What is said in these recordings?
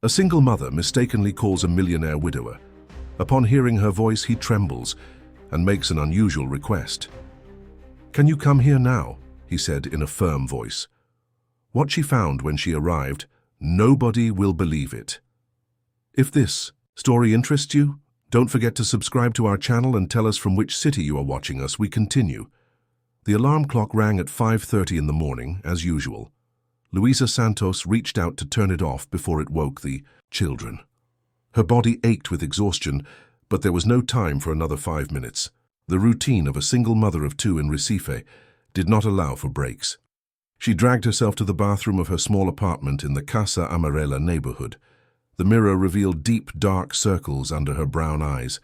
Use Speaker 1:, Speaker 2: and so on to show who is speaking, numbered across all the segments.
Speaker 1: A single mother mistakenly calls a millionaire widower. Upon hearing her voice, he trembles and makes an unusual request. "Can you come here now?" he said in a firm voice. What she found when she arrived, nobody will believe it. If this story interests you, don't forget to subscribe to our channel and tell us from which city you are watching us. We continue. The alarm clock rang at 5:30 in the morning, as usual. Luisa Santos reached out to turn it off before it woke the children. Her body ached with exhaustion, but there was no time for another 5 minutes. The routine of a single mother of two in Recife did not allow for breaks. She dragged herself to the bathroom of her small apartment in the Casa Amarela neighborhood. The mirror revealed deep, dark circles under her brown eyes.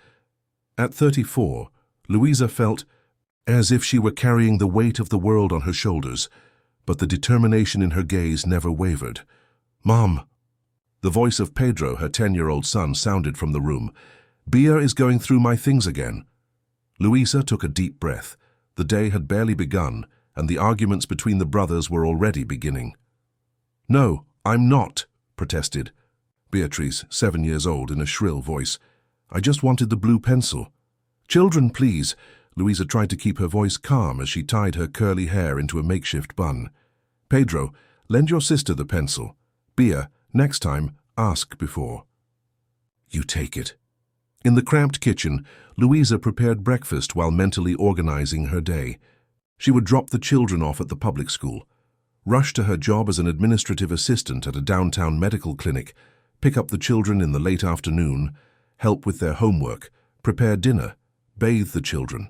Speaker 1: At 34, Luisa felt as if she were carrying the weight of the world on her shoulders, but the determination in her gaze never wavered. "Mom!" The voice of Pedro, her 10-year-old son, sounded from the room. "Bia is going through my things again." Luisa took a deep breath. The day had barely begun, and the arguments between the brothers were already beginning. "No, I'm not," protested Beatrice, 7 years old, in a shrill voice. "I just wanted the blue pencil." "Children, please." Luisa tried to keep her voice calm as she tied her curly hair into a makeshift bun. "Pedro, lend your sister the pencil. Bia, next time, ask before." "You take it." In the cramped kitchen, Luisa prepared breakfast while mentally organizing her day. She would drop the children off at the public school, rush to her job as an administrative assistant at a downtown medical clinic, pick up the children in the late afternoon, help with their homework, prepare dinner, bathe the children,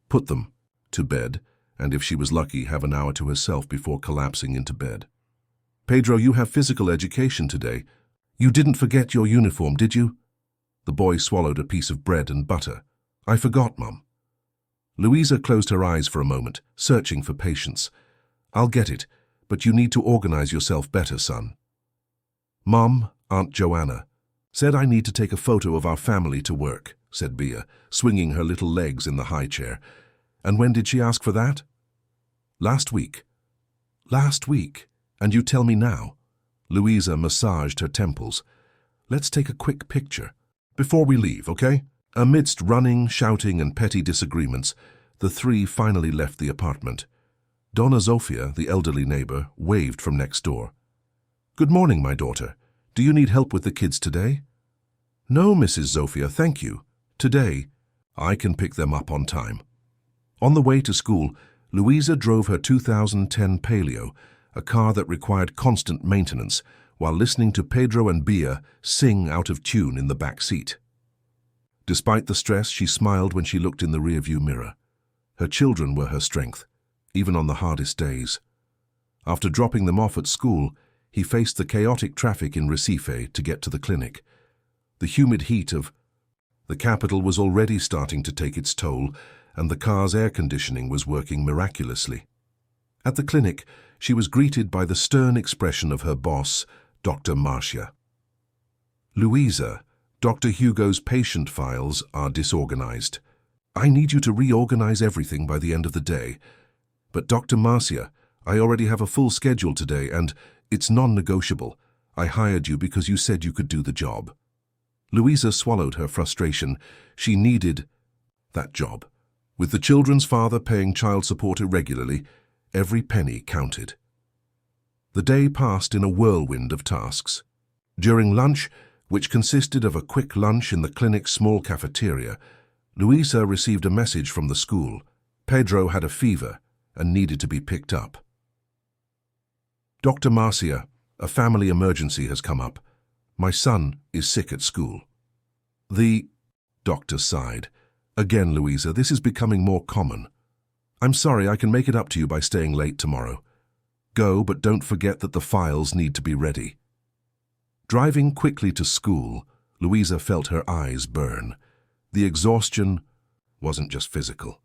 Speaker 1: put them to bed, and if she was lucky, have an hour to herself before collapsing into bed. "Pedro, you have physical education today. You didn't forget your uniform, did you?" The boy swallowed a piece of bread and butter. "I forgot, Mum." Luisa closed her eyes for a moment, searching for patience. "I'll get it, but you need to organize yourself better, son." "Mom, Aunt Joanna said I need to take a photo of our family to work," said Bia, swinging her little legs in the high chair. "And when did she ask for that?" "Last week." "Last week? And you tell me now?" Luisa massaged her temples. "Let's take a quick picture before we leave, okay?" Amidst running, shouting, and petty disagreements, the three finally left the apartment. Donna Zofia, the elderly neighbor, waved from next door. "Good morning, my daughter. Do you need help with the kids today?" "No, Mrs. Zofia, thank you. Today, I can pick them up on time." On the way to school, Luisa drove her 2010 Palio, a car that required constant maintenance, while listening to Pedro and Bia sing out of tune in the back seat. Despite the stress, she smiled when she looked in the rearview mirror. Her children were her strength, even on the hardest days. After dropping them off at school, he faced the chaotic traffic in Recife to get to the clinic. The humid heat of the capital was already starting to take its toll, and the car's air conditioning was working miraculously. At the clinic, she was greeted by the stern expression of her boss, Dr. Marcia. "Luisa, Dr. Hugo's patient files are disorganized. I need you to reorganize everything by the end of the day. But Dr. Marcia, I already have a full schedule today, and it's non-negotiable. I hired you because you said you could do the job." Luisa swallowed her frustration. She needed that job. With the children's father paying child support irregularly, every penny counted. The day passed in a whirlwind of tasks. During lunch, which consisted of a quick lunch in the clinic's small cafeteria, Luisa received a message from the school. Pedro had a fever and needed to be picked up. "Dr. Marcia, a family emergency has come up. My son is sick at school." The doctor sighed. "Again, Luisa, this is becoming more common. I'm sorry, I can make it up to you by staying late tomorrow. Go, but don't forget that the files need to be ready." Driving quickly to school, Luisa felt her eyes burn. The exhaustion wasn't just physical.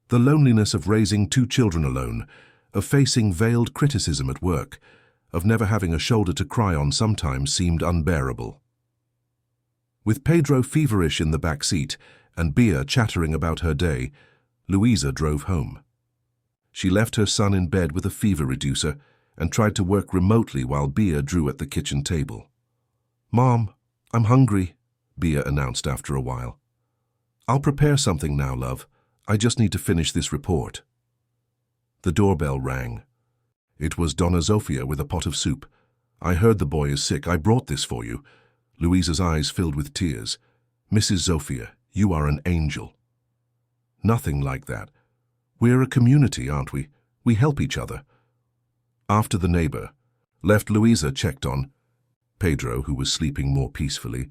Speaker 1: The loneliness of raising two children alone, of facing veiled criticism at work, of never having a shoulder to cry on sometimes seemed unbearable. With Pedro feverish in the back seat and Bia chattering about her day, Luisa drove home. She left her son in bed with a fever reducer and tried to work remotely while Bia drew at the kitchen table. Mom, I'm hungry, Bea announced after a while. I'll prepare something now, love. I just need to finish this report. The doorbell rang. It was Donna Zofia with a pot of soup. I heard the boy is sick. I brought this for you. Louisa's eyes filled with tears. Mrs. Zofia, you are an angel. Nothing like that. We're a community, aren't we? We help each other. After the neighbor left, Louisa checked on Pedro, who was sleeping more peacefully,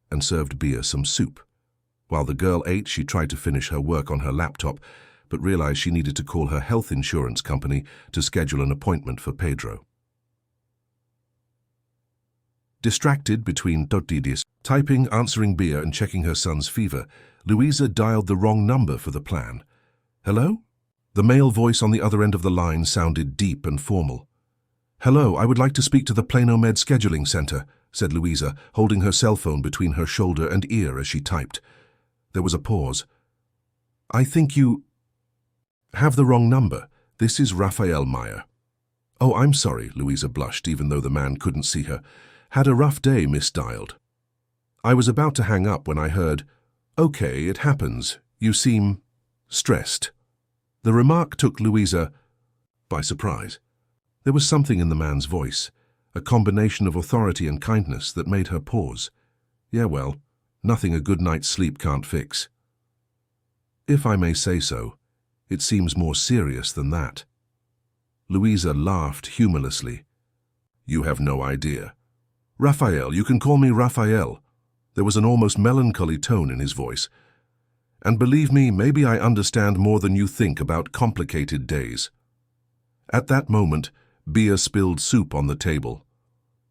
Speaker 1: and served Bea some soup. While the girl ate, she tried to finish her work on her laptop, but realized she needed to call her health insurance company to schedule an appointment for Pedro. Distracted between tortillas, typing, answering Bea, and checking her son's fever, Louisa dialed the wrong number for the plan. Hello? The male voice on the other end of the line sounded deep and formal. Hello, I would like to speak to the Plano Med Scheduling Center, said Louisa, holding her cell phone between her shoulder and ear as she typed. There was a pause. I think you have the wrong number. This is Rafael Meyer. Oh, I'm sorry, Louisa blushed, even though the man couldn't see her. Had a rough day, misdialed. I was about to hang up when I heard, Okay, it happens. You seem stressed. The remark took Louisa by surprise. There was something in the man's voice, a combination of authority and kindness that made her pause. Yeah, well, nothing a good night's sleep can't fix. If I may say so, it seems more serious than that. Louisa laughed humorlessly. You have no idea. Raphael, you can call me Raphael. There was an almost melancholy tone in his voice. And believe me, maybe I understand more than you think about complicated days. At that moment, Bea spilled soup on the table.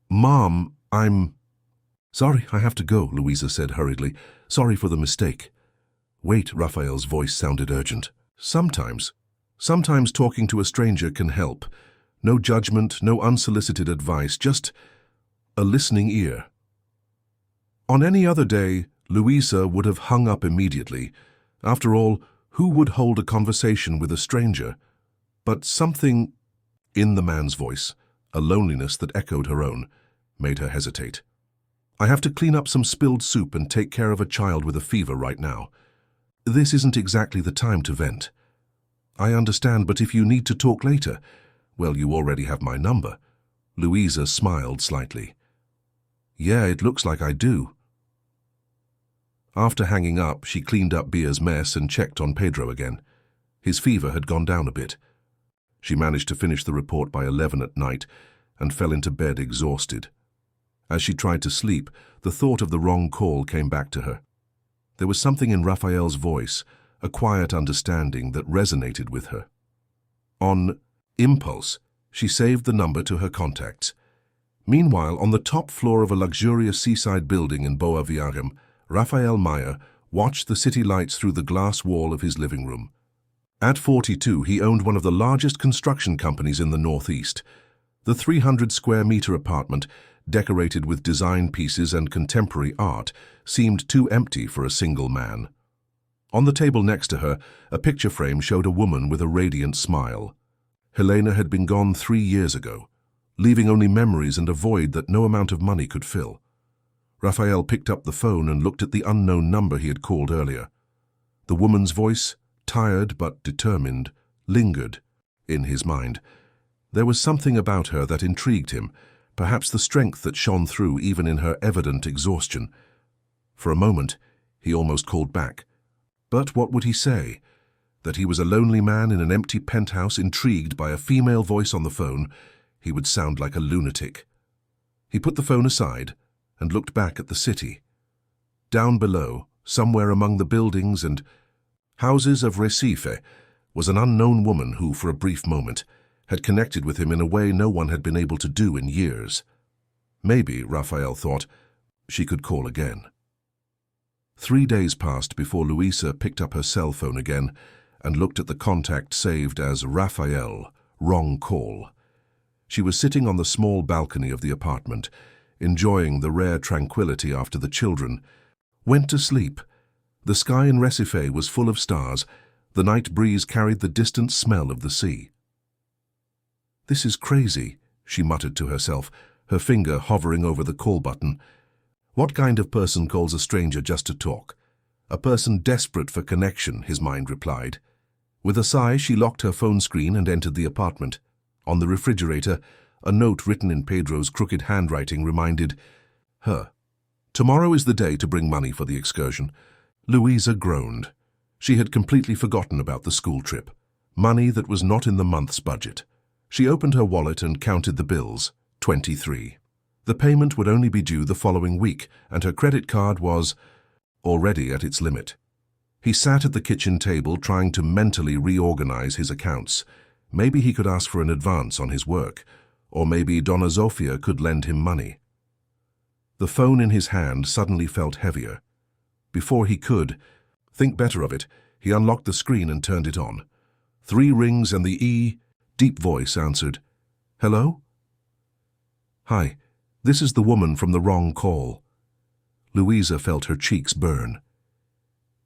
Speaker 1: Mom, I'm... Sorry, I have to go, Louisa said hurriedly. Sorry for the mistake. Wait, Raphael's voice sounded urgent. Sometimes talking to a stranger can help. No judgment, no unsolicited advice, just a listening ear. On any other day, Louisa would have hung up immediately. After all, who would hold a conversation with a stranger? But something in the man's voice, a loneliness that echoed her own, made her hesitate. I have to clean up some spilled soup and take care of a child with a fever right now. This isn't exactly the time to vent. I understand, but if you need to talk later, well, you already have my number. Louisa smiled slightly. Yeah, it looks like I do. After hanging up, she cleaned up Bea's mess and checked on Pedro again. His fever had gone down a bit. She managed to finish the report by 11 at night and fell into bed exhausted. As she tried to sleep, the thought of the wrong call came back to her. There was something in Raphael's voice, a quiet understanding that resonated with her. On impulse, she saved the number to her contacts. Meanwhile, on the top floor of a luxurious seaside building in Boa Viagem, Rafael Meyer watched the city lights through the glass wall of his living room. At 42, he owned one of the largest construction companies in the Northeast. The 300-square-meter apartment, decorated with design pieces and contemporary art, seemed too empty for a single man. On the table next to her, a picture frame showed a woman with a radiant smile. Helena had been gone 3 years ago, leaving only memories and a void that no amount of money could fill. Raphael picked up the phone and looked at the unknown number he had called earlier. The woman's voice, tired but determined, lingered in his mind. There was something about her that intrigued him, perhaps the strength that shone through even in her evident exhaustion. For a moment, he almost called back. But what would he say? That he was a lonely man in an empty penthouse intrigued by a female voice on the phone? He would sound like a lunatic. He put the phone aside and looked back at the city. Down below, somewhere among the buildings and houses of Recife, was an unknown woman who, for a brief moment, had connected with him in a way no one had been able to do in years. Maybe, Raphael thought, she could call again. 3 days passed before Louisa picked up her cell phone again and looked at the contact saved as Raphael, wrong call. She was sitting on the small balcony of the apartment, enjoying the rare tranquility after the children went to sleep. The sky in Recife was full of stars. The night breeze carried the distant smell of the sea. This is crazy, she muttered to herself, her finger hovering over the call button. What kind of person calls a stranger just to talk? A person desperate for connection, his mind replied. With a sigh, she locked her phone screen and entered the apartment. On the refrigerator, a note written in Pedro's crooked handwriting reminded her. Tomorrow is the day to bring money for the excursion. Louisa groaned. She had completely forgotten about the school trip. Money that was not in the month's budget. She opened her wallet and counted the bills. 23. The payment would only be due the following week, and her credit card was already at its limit. He sat at the kitchen table trying to mentally reorganize his accounts. Maybe he could ask for an advance on his work, or maybe Donna Zofia could lend him money. The phone in his hand suddenly felt heavier. Before he could think better of it, he unlocked the screen and turned it on. 3 rings and the deep voice answered. Hello? Hi, this is the woman from the wrong call. Louisa felt her cheeks burn.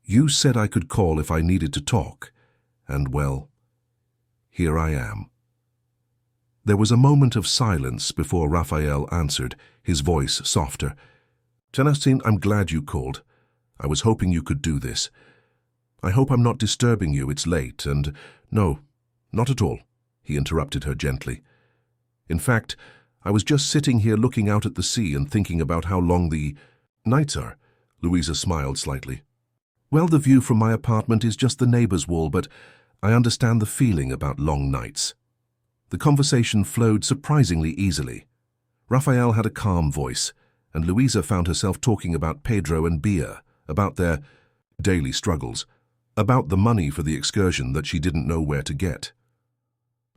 Speaker 1: You said I could call if I needed to talk, and well, here I am. There was a moment of silence before Raphael answered, his voice softer. Janastine, I'm glad you called. I was hoping you could do this. I hope I'm not disturbing you, it's late, and no, not at all, he interrupted her gently. In fact, I was just sitting here looking out at the sea and thinking about how long the nights are. Louisa smiled slightly. Well, the view from my apartment is just the neighbor's wall, but I understand the feeling about long nights. The conversation flowed surprisingly easily. Raphael had a calm voice, and Louisa found herself talking about Pedro and Bia, about their daily struggles, about the money for the excursion that she didn't know where to get.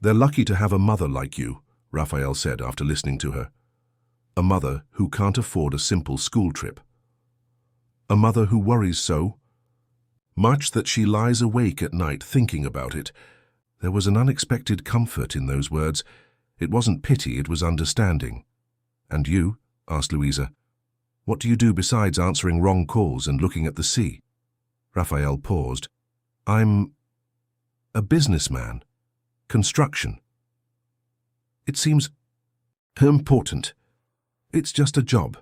Speaker 1: They're lucky to have a mother like you, Raphael said after listening to her. A mother who can't afford a simple school trip. A mother who worries so much that she lies awake at night thinking about it. There was an unexpected comfort in those words. It wasn't pity, it was understanding. And you? Asked Louisa. What do you do besides answering wrong calls and looking at the sea? Raphael paused. I'm a businessman. Construction. It seems important. It's just a job.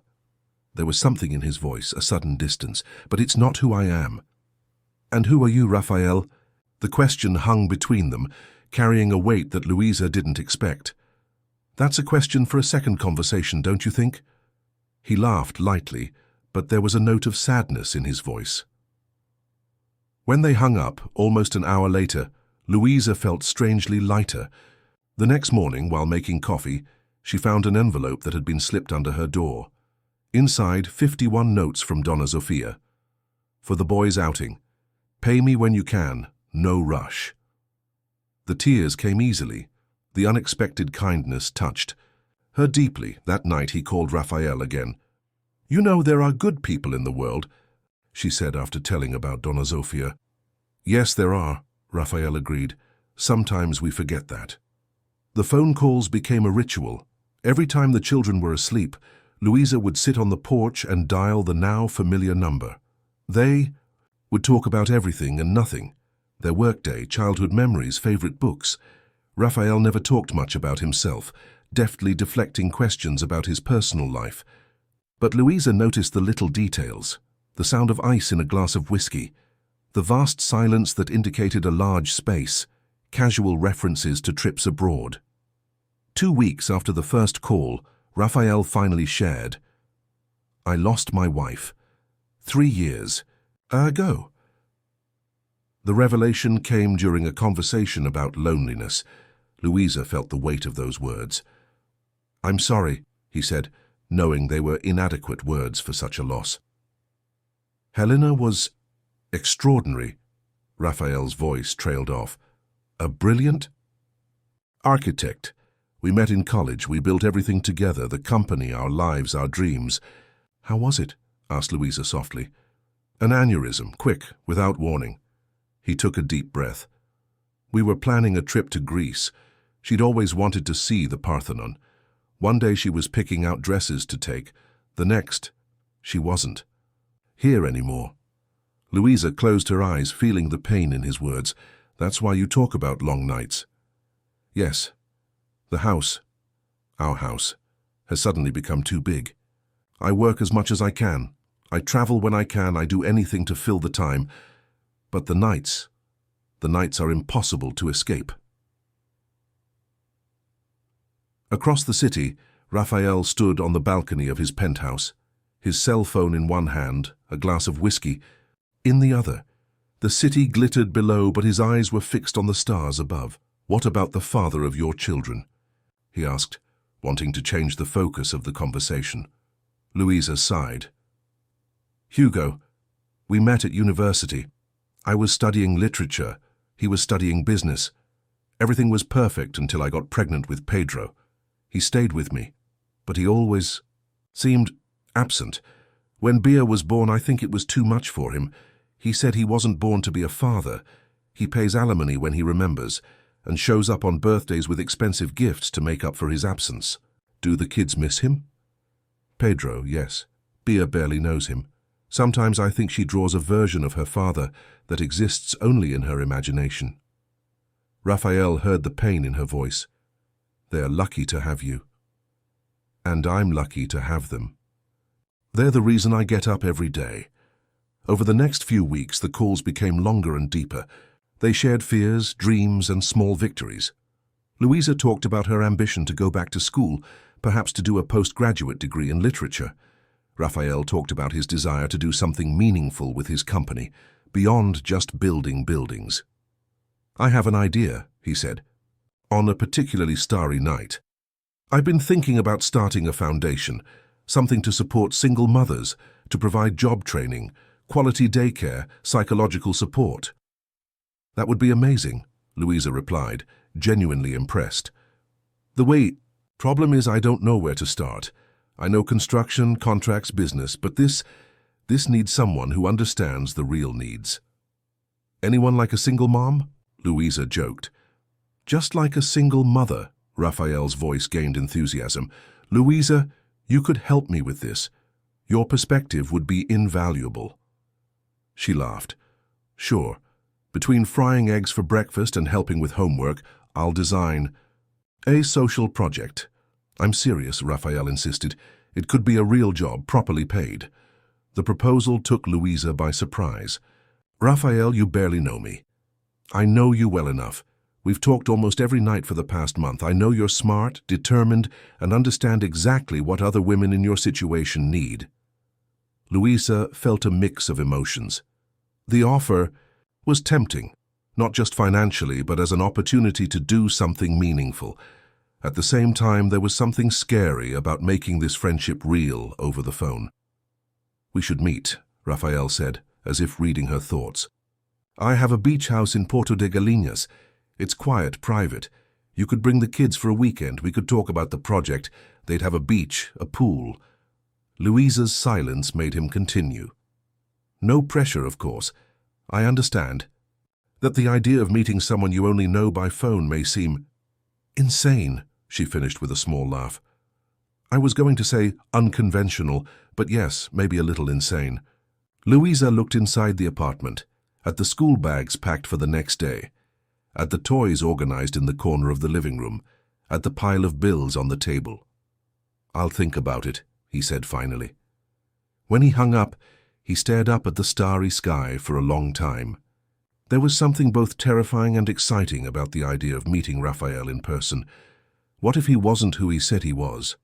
Speaker 1: There was something in his voice, a sudden distance, but it's not who I am. And who are you, Raphael? The question hung between them, carrying a weight that Louisa didn't expect. That's a question for a second conversation, don't you think? He laughed lightly, but there was a note of sadness in his voice. When they hung up, almost an hour later, Louisa felt strangely lighter. The next morning, while making coffee, she found an envelope that had been slipped under her door. Inside, 51 notes from Donna Zofia. For the boys' outing. Pay me when you can, no rush. The tears came easily. The unexpected kindness touched her deeply. That night he called Raphael again. You know, there are good people in the world, she said after telling about Donna Zofia. Yes, there are, Raphael agreed. Sometimes we forget that. The phone calls became a ritual. Every time the children were asleep, Louisa would sit on the porch and dial the now familiar number. They would talk about everything and nothing. Their workday, childhood memories, favorite books. Raphael never talked much about himself, deftly deflecting questions about his personal life. But Louisa noticed the little details, the sound of ice in a glass of whiskey, the vast silence that indicated a large space, casual references to trips abroad. 2 weeks after the first call, Raphael finally shared, I lost my wife. 3 years ago. The revelation came during a conversation about loneliness. Louisa felt the weight of those words. I'm sorry, he said, knowing they were inadequate words for such a loss. Helena was extraordinary. Raphael's voice trailed off. A brilliant architect. We met in college. We built everything together, the company, our lives, our dreams. How was it? Asked Louisa softly. An aneurysm, quick, without warning. He took a deep breath. We were planning a trip to Greece. She'd always wanted to see the Parthenon. One day she was picking out dresses to take. The next, she wasn't here anymore. Louisa closed her eyes, feeling the pain in his words. That's why you talk about long nights. Yes. The house, our house, has suddenly become too big. I work as much as I can. I travel when I can. I do anything to fill the time. But the nights are impossible to escape. Across the city, Raphael stood on the balcony of his penthouse, his cell phone in one hand, a glass of whiskey in the other. The city glittered below, but his eyes were fixed on the stars above. "What about the father of your children?" he asked, wanting to change the focus of the conversation. Louisa sighed. "Hugo, we met at university. I was studying literature. He was studying business. Everything was perfect until I got pregnant with Pedro. He stayed with me, but he always seemed absent. When Bia was born, I think it was too much for him. He said he wasn't born to be a father. He pays alimony when he remembers, and shows up on birthdays with expensive gifts to make up for his absence. Do the kids miss him?" "Pedro, yes. Bia barely knows him. Sometimes I think she draws a version of her father that exists only in her imagination." Raphael heard the pain in her voice. "They're lucky to have you. And I'm lucky to have them. They're the reason I get up every day." Over the next few weeks, the calls became longer and deeper. They shared fears, dreams, and small victories. Louisa talked about her ambition to go back to school, perhaps to do a postgraduate degree in literature. Raphael talked about his desire to do something meaningful with his company, beyond just building buildings. "I have an idea," he said, on a particularly starry night. "I've been thinking about starting a foundation, something to support single mothers, to provide job training, quality daycare, psychological support." "That would be amazing," Louisa replied, genuinely impressed. "The problem is I don't know where to start. I know construction, contracts, business, but this needs someone who understands the real needs." "Anyone like a single mom?" Louisa joked. "Just like a single mother," Raphael's voice gained enthusiasm. "Louisa, you could help me with this. Your perspective would be invaluable." She laughed. "Sure. Between frying eggs for breakfast and helping with homework, I'll design a social project." "I'm serious," Raphael insisted. "It could be a real job, properly paid." The proposal took Louisa by surprise. "Raphael, you barely know me. I know you well enough. We've talked almost every night for the past month. I know you're smart, determined, and understand exactly what other women in your situation need." Louisa felt a mix of emotions. The offer was tempting, not just financially, but as an opportunity to do something meaningful. At the same time, there was something scary about making this friendship real over the phone. "We should meet," Raphael said, as if reading her thoughts. "I have a beach house in Porto de Galinhas. It's quiet, private. You could bring the kids for a weekend. We could talk about the project. They'd have a beach, a pool." Louisa's silence made him continue. "No pressure, of course. I understand that the idea of meeting someone you only know by phone may seem insane," she finished with a small laugh. "I was going to say unconventional, but yes, maybe a little insane." Louisa looked inside the apartment, at the school bags packed for the next day, at the toys organized in the corner of the living room, at the pile of bills on the table. "I'll think about it," he said finally. When he hung up, he stared up at the starry sky for a long time. There was something both terrifying and exciting about the idea of meeting Raphael in person. What if he wasn't who he said he was?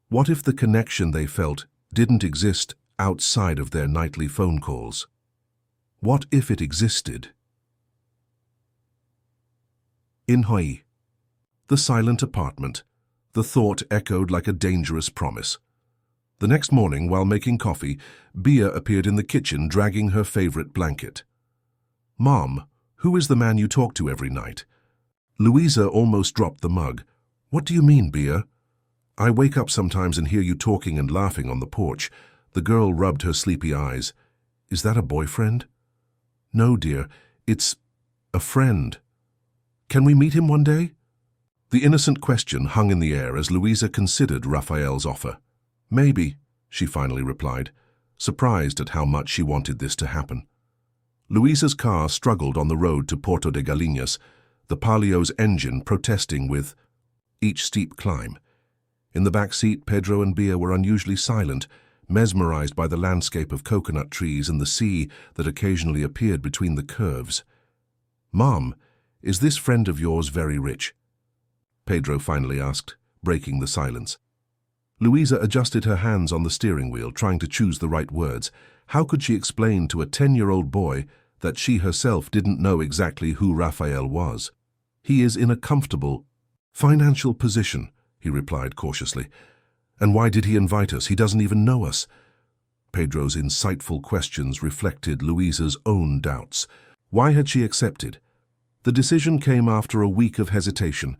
Speaker 1: What if the connection they felt didn't exist outside of their nightly phone calls? What if it existed? In Hawaii. The silent apartment. The thought echoed like a dangerous promise. The next morning, while making coffee, Bia appeared in the kitchen dragging her favorite blanket. "Mom, who is the man you talk to every night?" Louisa almost dropped the mug. "What do you mean, Bia?" "I wake up sometimes and hear you talking and laughing on the porch." The girl rubbed her sleepy eyes. "Is that a boyfriend?" "No, dear. It's a friend. Can we meet him one day?" The innocent question hung in the air as Louisa considered Raphael's offer. "Maybe," she finally replied, surprised at how much she wanted this to happen. Louisa's car struggled on the road to Porto de Galinhas, the Palio's engine protesting with each steep climb. In the back seat, Pedro and Bia were unusually silent, mesmerized by the landscape of coconut trees and the sea that occasionally appeared between the curves. "Mom, is this friend of yours very rich?" Pedro finally asked, breaking the silence. Luisa adjusted her hands on the steering wheel, trying to choose the right words. How could she explain to a 10-year-old boy that she herself didn't know exactly who Raphael was? "He is in a comfortable financial position," he replied cautiously. "And why did he invite us? He doesn't even know us." Pedro's insightful questions reflected Luisa's own doubts. Why had she accepted? The decision came after a week of hesitation,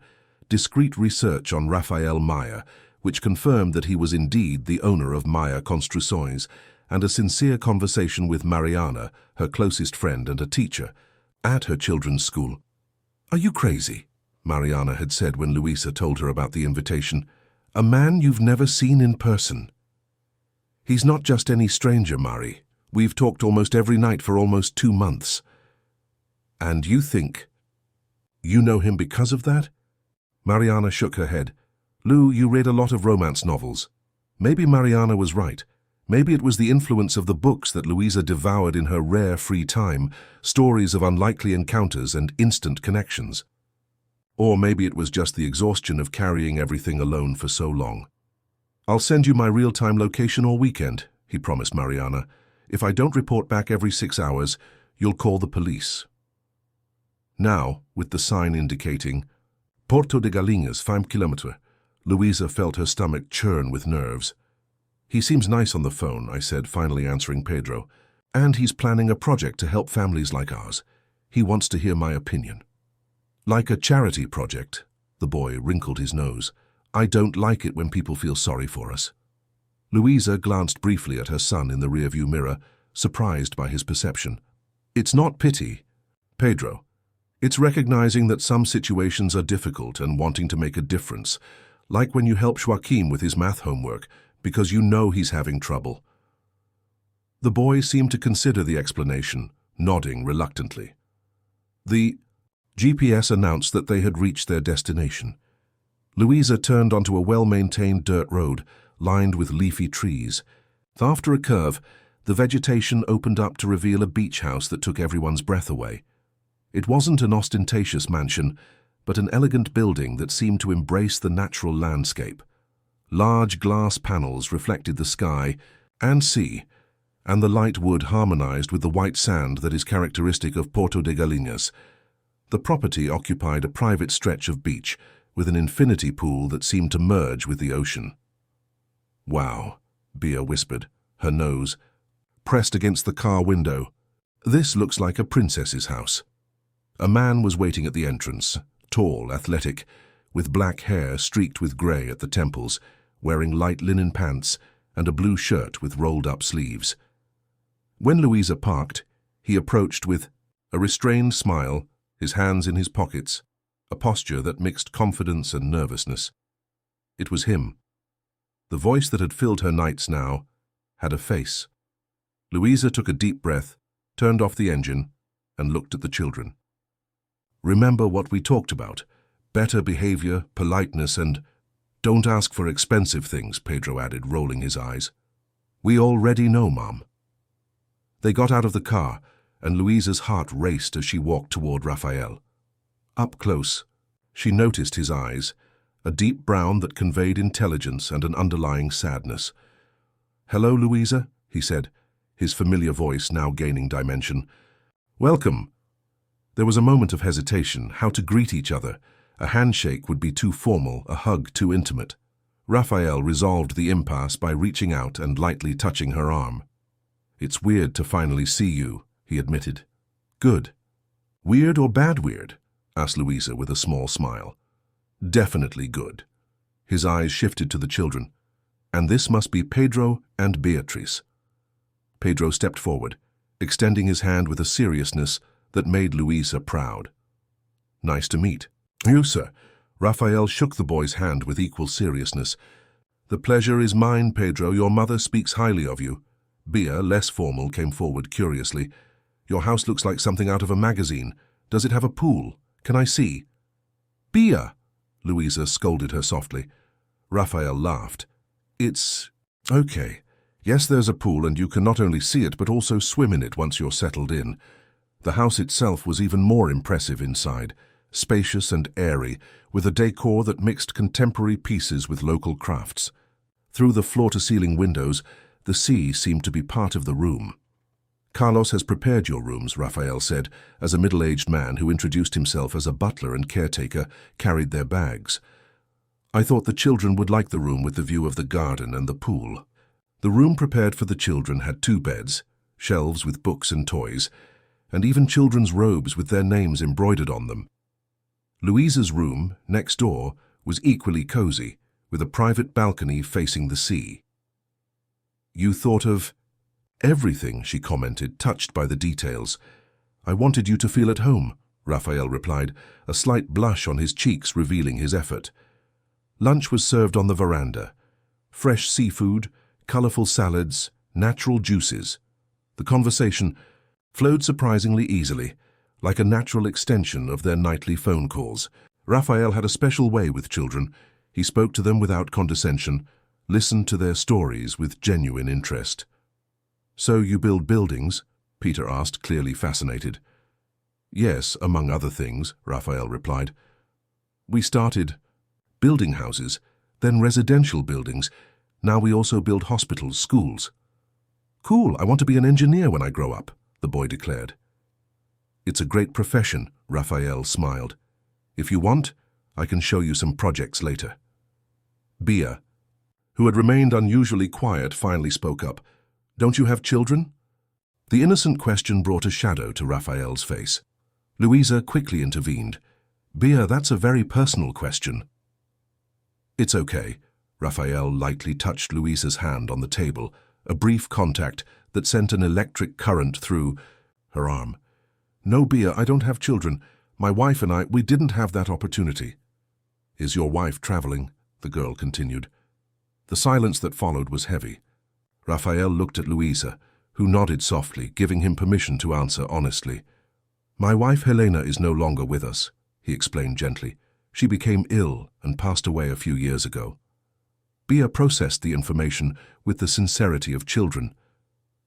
Speaker 1: discreet research on Raphael Maya, which confirmed that he was indeed the owner of Maya Construções, and a sincere conversation with Mariana, her closest friend and a teacher, at her children's school. "Are you crazy?" Mariana had said when Luisa told her about the invitation. "A man you've never seen in person." "He's not just any stranger, Mari. We've talked almost every night for almost 2 months." "And you think you know him because of that?" Mariana shook her head. "Lou, you read a lot of romance novels." Maybe Mariana was right. Maybe it was the influence of the books that Luisa devoured in her rare free time, stories of unlikely encounters and instant connections. Or maybe it was just the exhaustion of carrying everything alone for so long. "I'll send you my real-time location all weekend," he promised Mariana. "If I don't report back every 6 hours, you'll call the police." Now, with the sign indicating Porto de Galinhas, 5 kilometres, Luisa felt her stomach churn with nerves. "He seems nice on the phone," I said, finally answering Pedro. "And he's planning a project to help families like ours. He wants to hear my opinion." "Like a charity project?" The boy wrinkled his nose. "I don't like it when people feel sorry for us." Luisa glanced briefly at her son in the rearview mirror, surprised by his perception. "It's not pity, Pedro. It's recognizing that some situations are difficult and wanting to make a difference, like when you help Joaquim with his math homework, because you know he's having trouble." The boy seemed to consider the explanation, nodding reluctantly. The GPS announced that they had reached their destination. Luisa turned onto a well-maintained dirt road, lined with leafy trees. After a curve, the vegetation opened up to reveal a beach house that took everyone's breath away. It wasn't an ostentatious mansion, but an elegant building that seemed to embrace the natural landscape. Large glass panels reflected the sky and sea, and the light wood harmonized with the white sand that is characteristic of Porto de Galinhas. The property occupied a private stretch of beach with an infinity pool that seemed to merge with the ocean. "Wow," Bea whispered, her nose pressed against the car window. "This looks like a princess's house." A man was waiting at the entrance, tall, athletic, with black hair streaked with grey at the temples, wearing light linen pants and a blue shirt with rolled-up sleeves. When Luisa parked, he approached with a restrained smile, his hands in his pockets, a posture that mixed confidence and nervousness. It was him. The voice that had filled her nights now had a face. Luisa took a deep breath, turned off the engine, and looked at the children. "Remember what we talked about. Better behavior, politeness, and don't ask for expensive things," Pedro added, rolling his eyes. "We already know, Mom." They got out of the car, and Luisa's heart raced as she walked toward Raphael. Up close, she noticed his eyes, a deep brown that conveyed intelligence and an underlying sadness. "Hello, Luisa," he said, his familiar voice now gaining dimension. "Welcome." There was a moment of hesitation, how to greet each other. A handshake would be too formal, a hug too intimate. Raphael resolved the impasse by reaching out and lightly touching her arm. "It's weird to finally see you," he admitted. "Good. Weird or bad weird?" asked Luisa with a small smile. "Definitely good." His eyes shifted to the children. "And this must be Pedro and Beatriz." Pedro stepped forward, extending his hand with a seriousness that made Luisa proud. "Nice to meet you, sir." Raphael shook the boy's hand with equal seriousness. "The pleasure is mine, Pedro. Your mother speaks highly of you." Bea, less formal, came forward curiously. "Your house looks like something out of a magazine. Does it have a pool? Can I see?" "Bea!" Luisa scolded her softly. Raphael laughed. "It's okay. Yes, there's a pool, and you can not only see it but also swim in it once you're settled in. The house itself was even more impressive inside, spacious and airy, with a decor that mixed contemporary pieces with local crafts. Through the floor-to-ceiling windows, the sea seemed to be part of the room. Carlos has prepared your rooms, Raphael said, as a middle-aged man who introduced himself as a butler and caretaker carried their bags. I thought the children would like the room with the view of the garden and the pool. The room prepared for the children had 2 beds, shelves with books and toys, and even children's robes with their names embroidered on them. Louisa's room, next door, was equally cozy, with a private balcony facing the sea. You thought of everything, she commented, touched by the details. I wanted you to feel at home, Raphael replied, a slight blush on his cheeks revealing his effort. Lunch was served on the veranda. Fresh seafood, colorful salads, natural juices. The conversation flowed surprisingly easily, like a natural extension of their nightly phone calls. Raphael had a special way with children. He spoke to them without condescension, listened to their stories with genuine interest. So you build buildings? Peter asked, clearly fascinated. Yes, among other things, Raphael replied. We started building houses, then residential buildings. Now we also build hospitals, schools. Cool, I want to be an engineer when I grow up, the boy declared. It's a great profession, Raphael smiled. If you want, I can show you some projects later. Bia, who had remained unusually quiet, finally spoke up. Don't you have children? The innocent question brought a shadow to Raphael's face. Louisa quickly intervened. Bia, that's a very personal question. It's okay. Raphael lightly touched Louisa's hand on the table, a brief contact that sent an electric current through her arm. No, Bia, I don't have children. My wife and we didn't have that opportunity. Is your wife traveling? The girl continued. The silence that followed was heavy. Raphael looked at Louisa, who nodded softly, giving him permission to answer honestly. My wife Helena is no longer with us, he explained gently. She became ill and passed away a few years ago. Bia processed the information with the sincerity of children.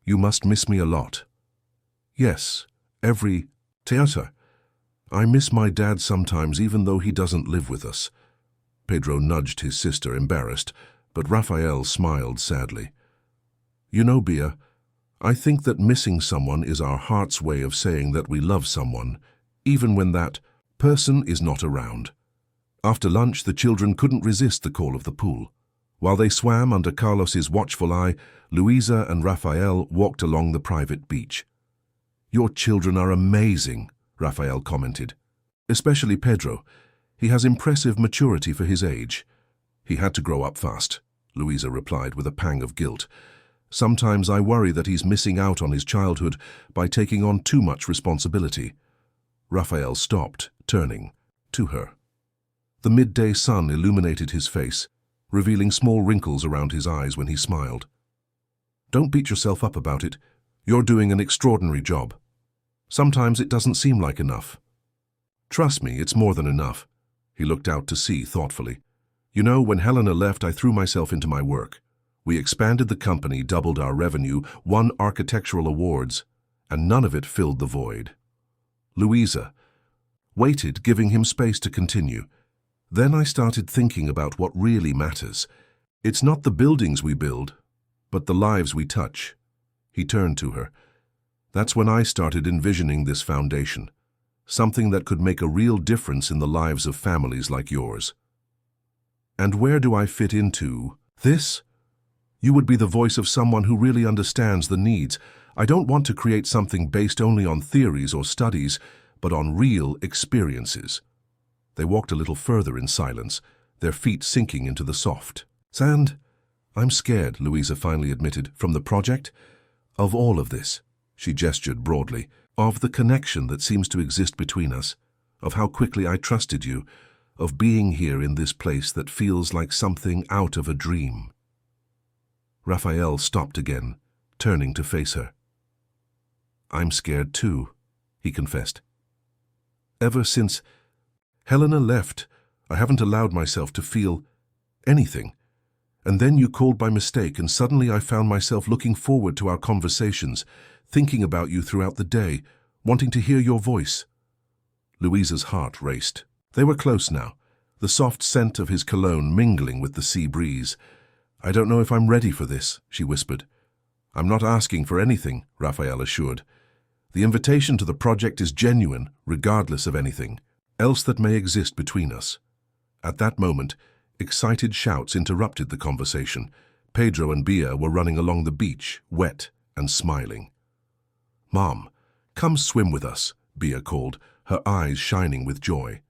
Speaker 1: You must miss me a lot. Yes, every theater. I miss my dad sometimes, even though he doesn't live with us. Pedro nudged his sister, embarrassed, but Raphael smiled sadly. You know, Bia, I think that missing someone is our heart's way of saying that we love someone, even when that person is not around. After lunch, the children couldn't resist the call of the pool. While they swam under Carlos's watchful eye, Louisa and Raphael walked along the private beach. Your children are amazing, Raphael commented. Especially Pedro. He has impressive maturity for his age. He had to grow up fast, Louisa replied with a pang of guilt. Sometimes I worry that he's missing out on his childhood by taking on too much responsibility. Raphael stopped, turning to her. The midday sun illuminated his face, revealing small wrinkles around his eyes when he smiled. Don't beat yourself up about it. You're doing an extraordinary job. Sometimes it doesn't seem like enough. Trust me, it's more than enough. He looked out to sea thoughtfully. You know, when Helena left, I threw myself into my work. We expanded the company, doubled our revenue, won architectural awards, and none of it filled the void. Louisa waited, giving him space to continue. Then I started thinking about what really matters. It's not the buildings we build, but the lives we touch. He turned to her. That's when I started envisioning this foundation, something that could make a real difference in the lives of families like yours. And where do I fit into this? You would be the voice of someone who really understands the needs. I don't want to create something based only on theories or studies, but on real experiences. They walked a little further in silence, their feet sinking into the soft sand. I'm scared, Louisa finally admitted, from the project. Of all of this, she gestured broadly, of the connection that seems to exist between us, of how quickly I trusted you, of being here in this place that feels like something out of a dream. Raphael stopped again, turning to face her. I'm scared too, he confessed. Ever since Helena left, I haven't allowed myself to feel anything. And then you called by mistake, and suddenly I found myself looking forward to our conversations, thinking about you throughout the day, wanting to hear your voice." Louisa's heart raced. They were close now, the soft scent of his cologne mingling with the sea breeze. "I don't know if I'm ready for this," she whispered. "I'm not asking for anything," Raphael assured. "The invitation to the project is genuine, regardless of anything else that may exist between us." At that moment, excited shouts interrupted the conversation. Pedro and Bia were running along the beach, wet and smiling. "Mom, come swim with us," Bia called, her eyes shining with joy.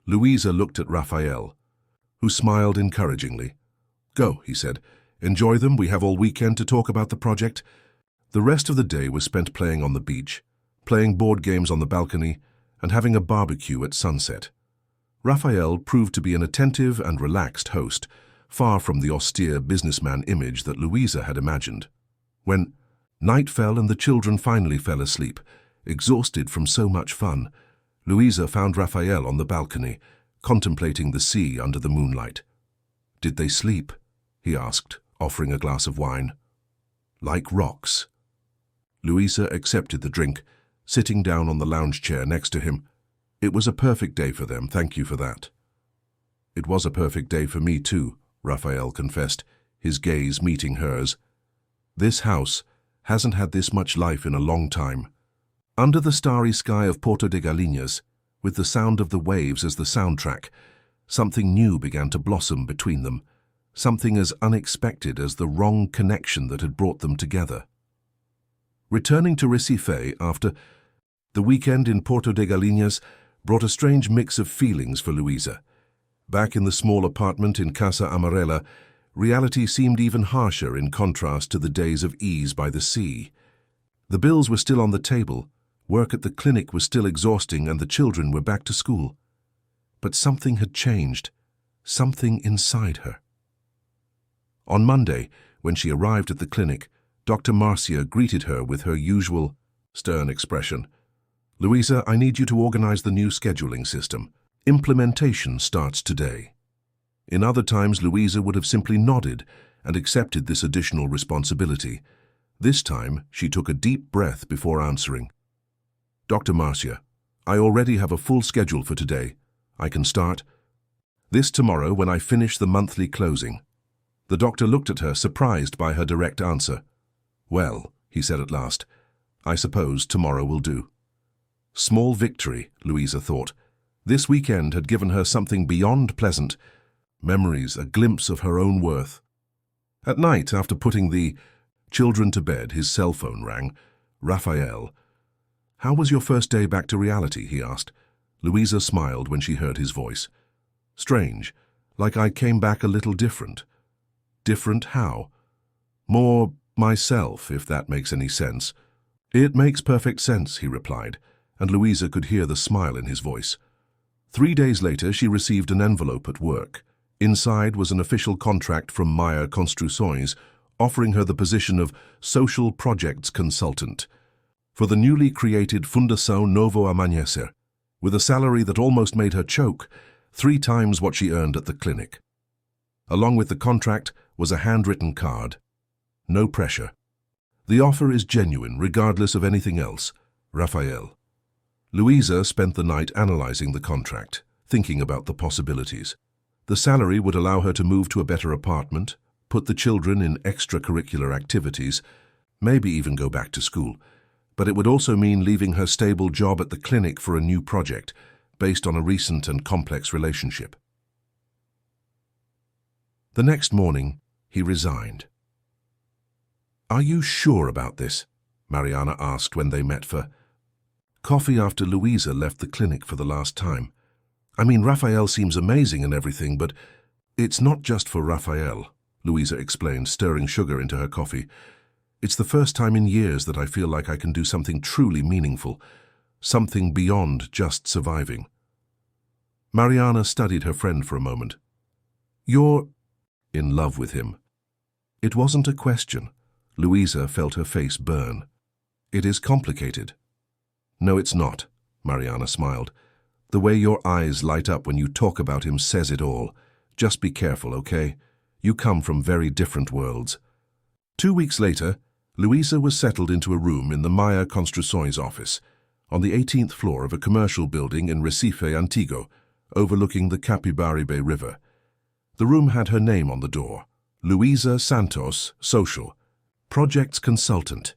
Speaker 1: Louisa looked at Raphael, who smiled encouragingly. "Go," he said. "Enjoy them. We have all weekend to talk about the project." The rest of the day was spent playing on the beach, playing board games on the balcony, and having a barbecue at sunset. Raphael proved to be an attentive and relaxed host, far from the austere businessman image that Louisa had imagined. When night fell and the children finally fell asleep, exhausted from so much fun, Louisa found Raphael on the balcony, contemplating the sea under the moonlight. "Did they sleep?" he asked, offering a glass of wine. "Like rocks." Louisa accepted the drink, sitting down on the lounge chair next to him. "It was a perfect day for them, thank you for that." "It was a perfect day for me too," Raphael confessed, his gaze meeting hers. "This house hasn't had this much life in a long time." Under the starry sky of Porto de Galinhas, with the sound of the waves as the soundtrack, something new began to blossom between them, something as unexpected as the wrong connection that had brought them together. Returning to Recife after the weekend in Porto de Galinhas brought a strange mix of feelings for Louisa. Back in the small apartment in Casa Amarela, reality seemed even harsher in contrast to the days of ease by the sea. The bills were still on the table, work at the clinic was still exhausting, and the children were back to school. But something had changed, something inside her. On Monday, when she arrived at the clinic, Dr. Marcia greeted her with her usual stern expression. "Louisa, I need you to organize the new scheduling system. Implementation starts today." In other times, Louisa would have simply nodded and accepted this additional responsibility. This time, she took a deep breath before answering. "Dr. Marcia, I already have a full schedule for today. I can start this tomorrow when I finish the monthly closing." The doctor looked at her, surprised by her direct answer. "Well," he said at last, "I suppose tomorrow will do." Small victory, Louisa thought. This weekend had given her something beyond pleasant, memories, a glimpse of her own worth. At night, after putting the children to bed, his cell phone rang. Raphael. "How was your first day back to reality?" he asked. Louisa smiled when she heard his voice. "Strange, like I came back a little different." "Different how?" "More myself, if that makes any sense." "It makes perfect sense," he replied, and Louisa could hear the smile in his voice. 3 days later, she received an envelope at work. Inside was an official contract from Maier Construções, offering her the position of Social Projects Consultant for the newly created Fundação Novo Amanhecer, with a salary that almost made her choke, 3 times what she earned at the clinic. Along with the contract was a handwritten card. "No pressure. The offer is genuine, regardless of anything else. Raphael." Louisa spent the night analyzing the contract, thinking about the possibilities. The salary would allow her to move to a better apartment, put the children in extracurricular activities, maybe even go back to school. But it would also mean leaving her stable job at the clinic for a new project, based on a recent and complex relationship. The next morning, he resigned. "Are you sure about this?" Mariana asked when they met for coffee after Louisa left the clinic for the last time. "I mean, Raphael seems amazing and everything, but it's not just for Raphael," Louisa explained, stirring sugar into her coffee. "It's the first time in years that I feel like I can do something truly meaningful, something beyond just surviving." Mariana studied her friend for a moment. "You're in love with him?" It wasn't a question. Louisa felt her face burn. "It is complicated." "No, it's not," Mariana smiled. "The way your eyes light up when you talk about him says it all. Just be careful, okay? You come from very different worlds. 2 weeks later, Luisa was settled into a room in the Maya Construções office, on the 18th floor of a commercial building in Recife Antigo, overlooking the Capibaribe River. The room had her name on the door, Luisa Santos, Social, Projects Consultant,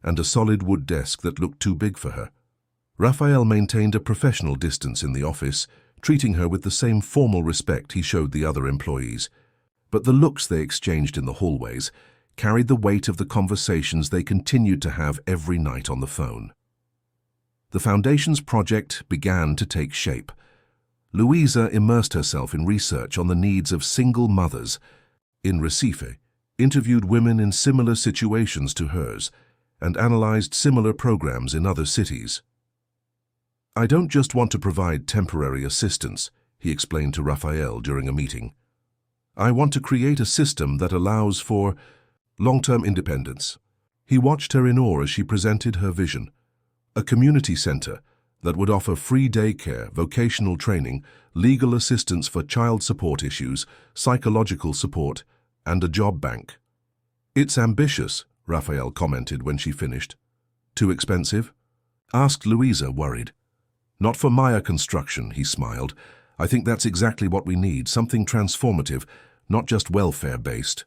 Speaker 1: and a solid wood desk that looked too big for her. Raphael maintained a professional distance in the office, treating her with the same formal respect he showed the other employees. But the looks they exchanged in the hallways carried the weight of the conversations they continued to have every night on the phone. The Foundation's project began to take shape. Luisa immersed herself in research on the needs of single mothers in Recife, interviewed women in similar situations to hers, and analyzed similar programs in other cities. "I don't just want to provide temporary assistance," he explained to Raphael during a meeting. "I want to create a system that allows for long-term independence." He watched her in awe as she presented her vision. A community center that would offer free daycare, vocational training, legal assistance for child support issues, psychological support, and a job bank. "It's ambitious," Raphael commented when she finished. "Too expensive?" asked Luisa, worried. "Not for Maya construction," he smiled. "I think that's exactly what we need, something transformative, not just welfare-based."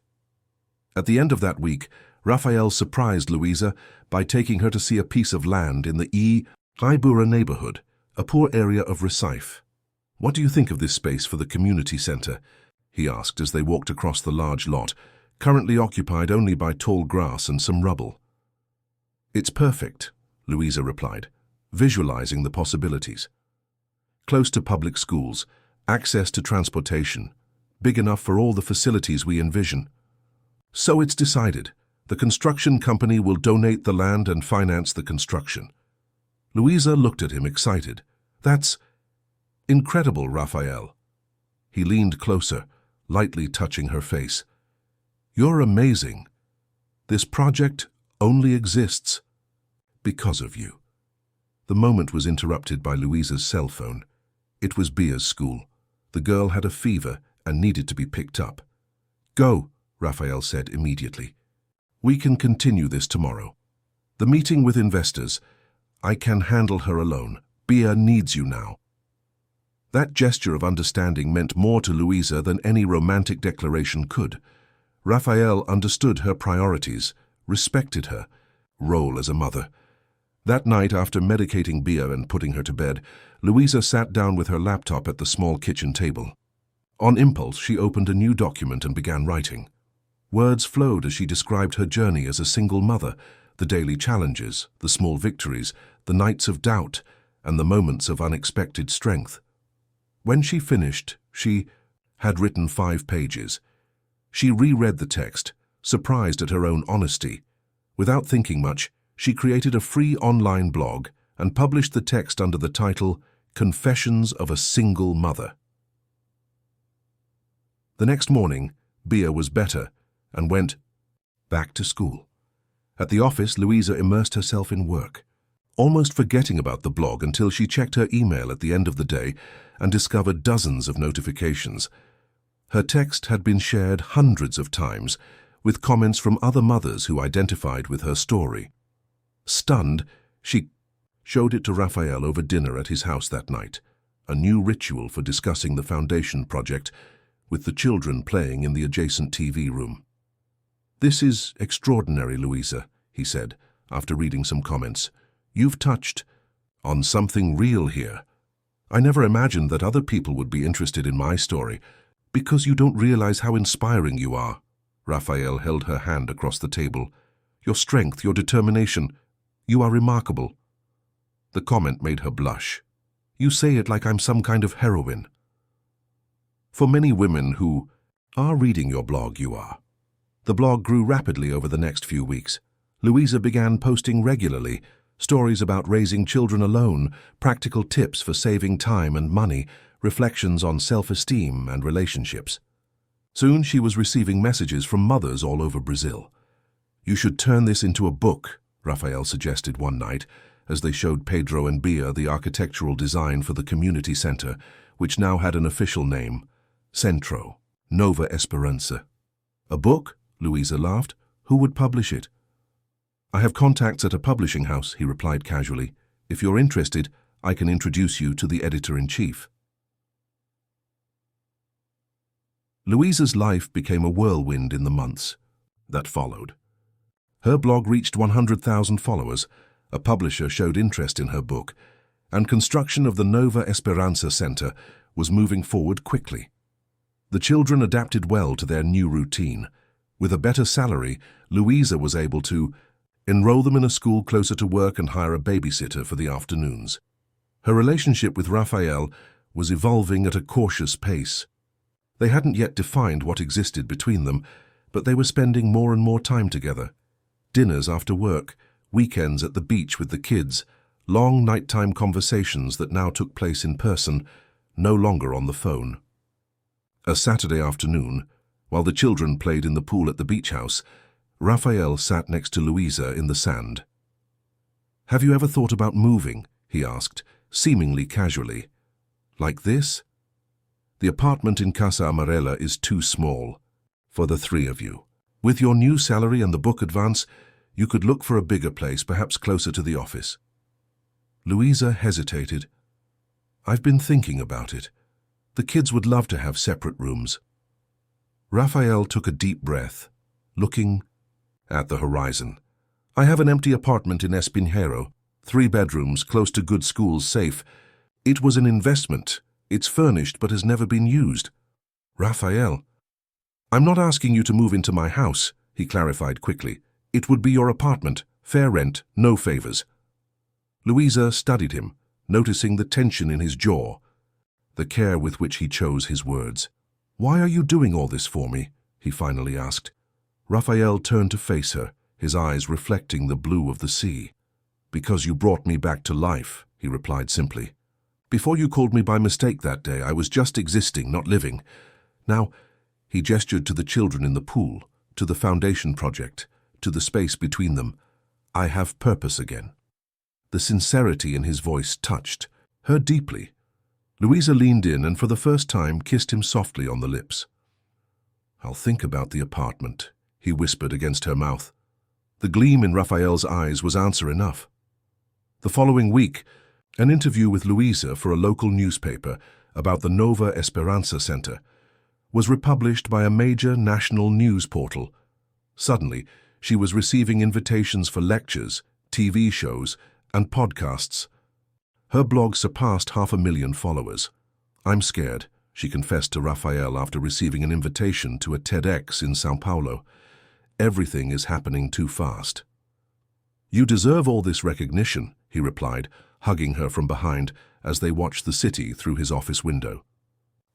Speaker 1: At the end of that week, Raphael surprised Luisa by taking her to see a piece of land in the Ibura neighborhood, a poor area of Recife. "What do you think of this space for the community center?" he asked as they walked across the large lot, currently occupied only by tall grass and some rubble. "It's perfect," Luisa replied, visualizing the possibilities. "Close to public schools, access to transportation, big enough for all the facilities we envision." "So it's decided. The construction company will donate the land and finance the construction." Luisa looked at him excited. "That's incredible, Raphael." He leaned closer, lightly touching her face. "You're amazing. This project only exists because of you." The moment was interrupted by Luisa's cell phone. It was Bia's school. The girl had a fever and needed to be picked up. "Go," Raphael said immediately. "We can continue this tomorrow. The meeting with investors, I can handle her alone. Bia needs you now." That gesture of understanding meant more to Luisa than any romantic declaration could. Raphael understood her priorities, respected her role as a mother. That night, after medicating Bia and putting her to bed, Luisa sat down with her laptop at the small kitchen table. On impulse, she opened a new document and began writing. Words flowed as she described her journey as a single mother, the daily challenges, the small victories, the nights of doubt, and the moments of unexpected strength. When she finished, she had written 5 pages. She reread the text, surprised at her own honesty. Without thinking much, she created a free online blog and published the text under the title Confessions of a Single Mother. The next morning, Bia was better and went back to school. At the office, Luisa immersed herself in work, almost forgetting about the blog until she checked her email at the end of the day and discovered dozens of notifications. Her text had been shared hundreds of times, with comments from other mothers who identified with her story. Stunned, she showed it to Raphael over dinner at his house that night, a new ritual for discussing the foundation project, with the children playing in the adjacent TV room. "This is extraordinary, Luisa," he said, after reading some comments. "You've touched on something real here. I never imagined that other people would be interested in my story, because you don't realize how inspiring you are." Raphael held her hand across the table. "Your strength, your determination, you are remarkable." The comment made her blush. "You say it like I'm some kind of heroine." "For many women who are reading your blog, you are." The blog grew rapidly over the next few weeks. Luisa began posting regularly, stories about raising children alone, practical tips for saving time and money, reflections on self-esteem and relationships. Soon she was receiving messages from mothers all over Brazil. "You should turn this into a book," Raphael suggested one night, as they showed Pedro and Bia the architectural design for the community center, which now had an official name, Centro Nova Esperança. A book? Louisa laughed. Who would publish it? I have contacts at a publishing house, he replied casually. If you're interested, I can introduce you to the editor-in-chief. Louisa's life became a whirlwind in the months that followed. Her blog reached 100,000 followers, a publisher showed interest in her book, and construction of the Nova Esperanza Center was moving forward quickly. The children adapted well to their new routine. With a better salary, Louisa was able to enroll them in a school closer to work and hire a babysitter for the afternoons. Her relationship with Raphael was evolving at a cautious pace. They hadn't yet defined what existed between them, but they were spending more and more time together. Dinners after work, weekends at the beach with the kids, long nighttime conversations that now took place in person, no longer on the phone. A Saturday afternoon, while the children played in the pool at the beach house, Raphael sat next to Louisa in the sand. "Have you ever thought about moving?" he asked, seemingly casually. "Like this? The apartment in Casa Amarela is too small for the three of you. With your new salary and the book advance, you could look for a bigger place, perhaps closer to the office." Louisa hesitated. "I've been thinking about it. The kids would love to have separate rooms." Raphael took a deep breath, looking at the horizon. "I have an empty apartment in Espinheiro, 3 bedrooms, close to good schools, safe. It was an investment. It's furnished but has never been used." "Raphael, I'm not asking you to move into my house," he clarified quickly. "It would be your apartment, fair rent, no favors." Louisa studied him, noticing the tension in his jaw, the care with which he chose his words. "Why are you doing all this for me?" he finally asked. Raphael turned to face her, his eyes reflecting the blue of the sea. "Because you brought me back to life," he replied simply. "Before you called me by mistake that day, I was just existing, not living. Now," he gestured to the children in the pool, to the foundation project, to the space between them, "I have purpose again." The sincerity in his voice touched her deeply. Louisa leaned in and for the first time kissed him softly on the lips. "I'll think about the apartment," he whispered against her mouth. The gleam in Raphael's eyes was answer enough. The following week, an interview with Louisa for a local newspaper about the Nova Esperanza Center was republished by a major national news portal. Suddenly, she was receiving invitations for lectures, TV shows, and podcasts. Her blog surpassed 500,000 followers. "I'm scared," she confessed to Raphael after receiving an invitation to a TEDx in São Paulo. "Everything is happening too fast." "You deserve all this recognition," he replied, hugging her from behind as they watched the city through his office window.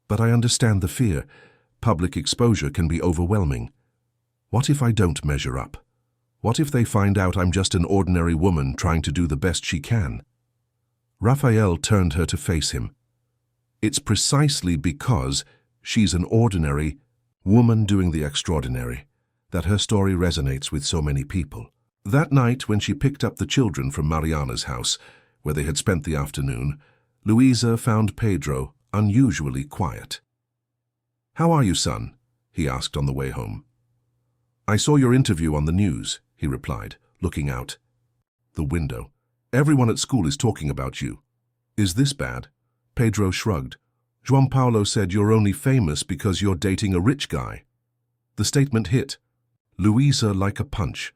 Speaker 1: "But I understand the fear. Public exposure can be overwhelming. What if I don't measure up? What if they find out I'm just an ordinary woman trying to do the best she can?" Raphael turned her to face him. "It's precisely because she's an ordinary woman doing the extraordinary that her story resonates with so many people." That night, when she picked up the children from Mariana's house, where they had spent the afternoon, Louisa found Pedro unusually quiet. "How are you, son?" he asked on the way home. "I saw your interview on the news," he replied, looking out the window. "Everyone at school is talking about you." "Is this bad?" Pedro shrugged. "João Paulo said you're only famous because you're dating a rich guy." The statement hit Louisa like a punch.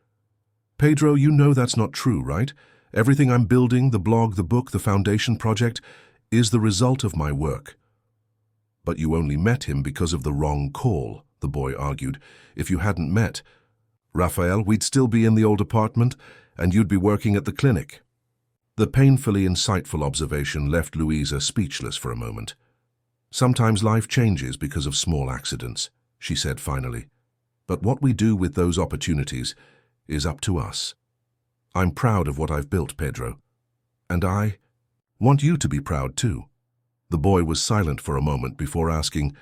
Speaker 1: "Pedro, you know that's not true, right? Everything I'm building, the blog, the book, the foundation project, is the result of my work." "But you only met him because of the wrong call," the boy argued. "If you hadn't met Raphael, we'd still be in the old apartment, and you'd be working at the clinic." The painfully insightful observation left Louisa speechless for a moment. "Sometimes life changes because of small accidents," she said finally. "But what we do with those opportunities is up to us. I'm proud of what I've built, Pedro. And I want you to be proud too." The boy was silent for a moment before asking,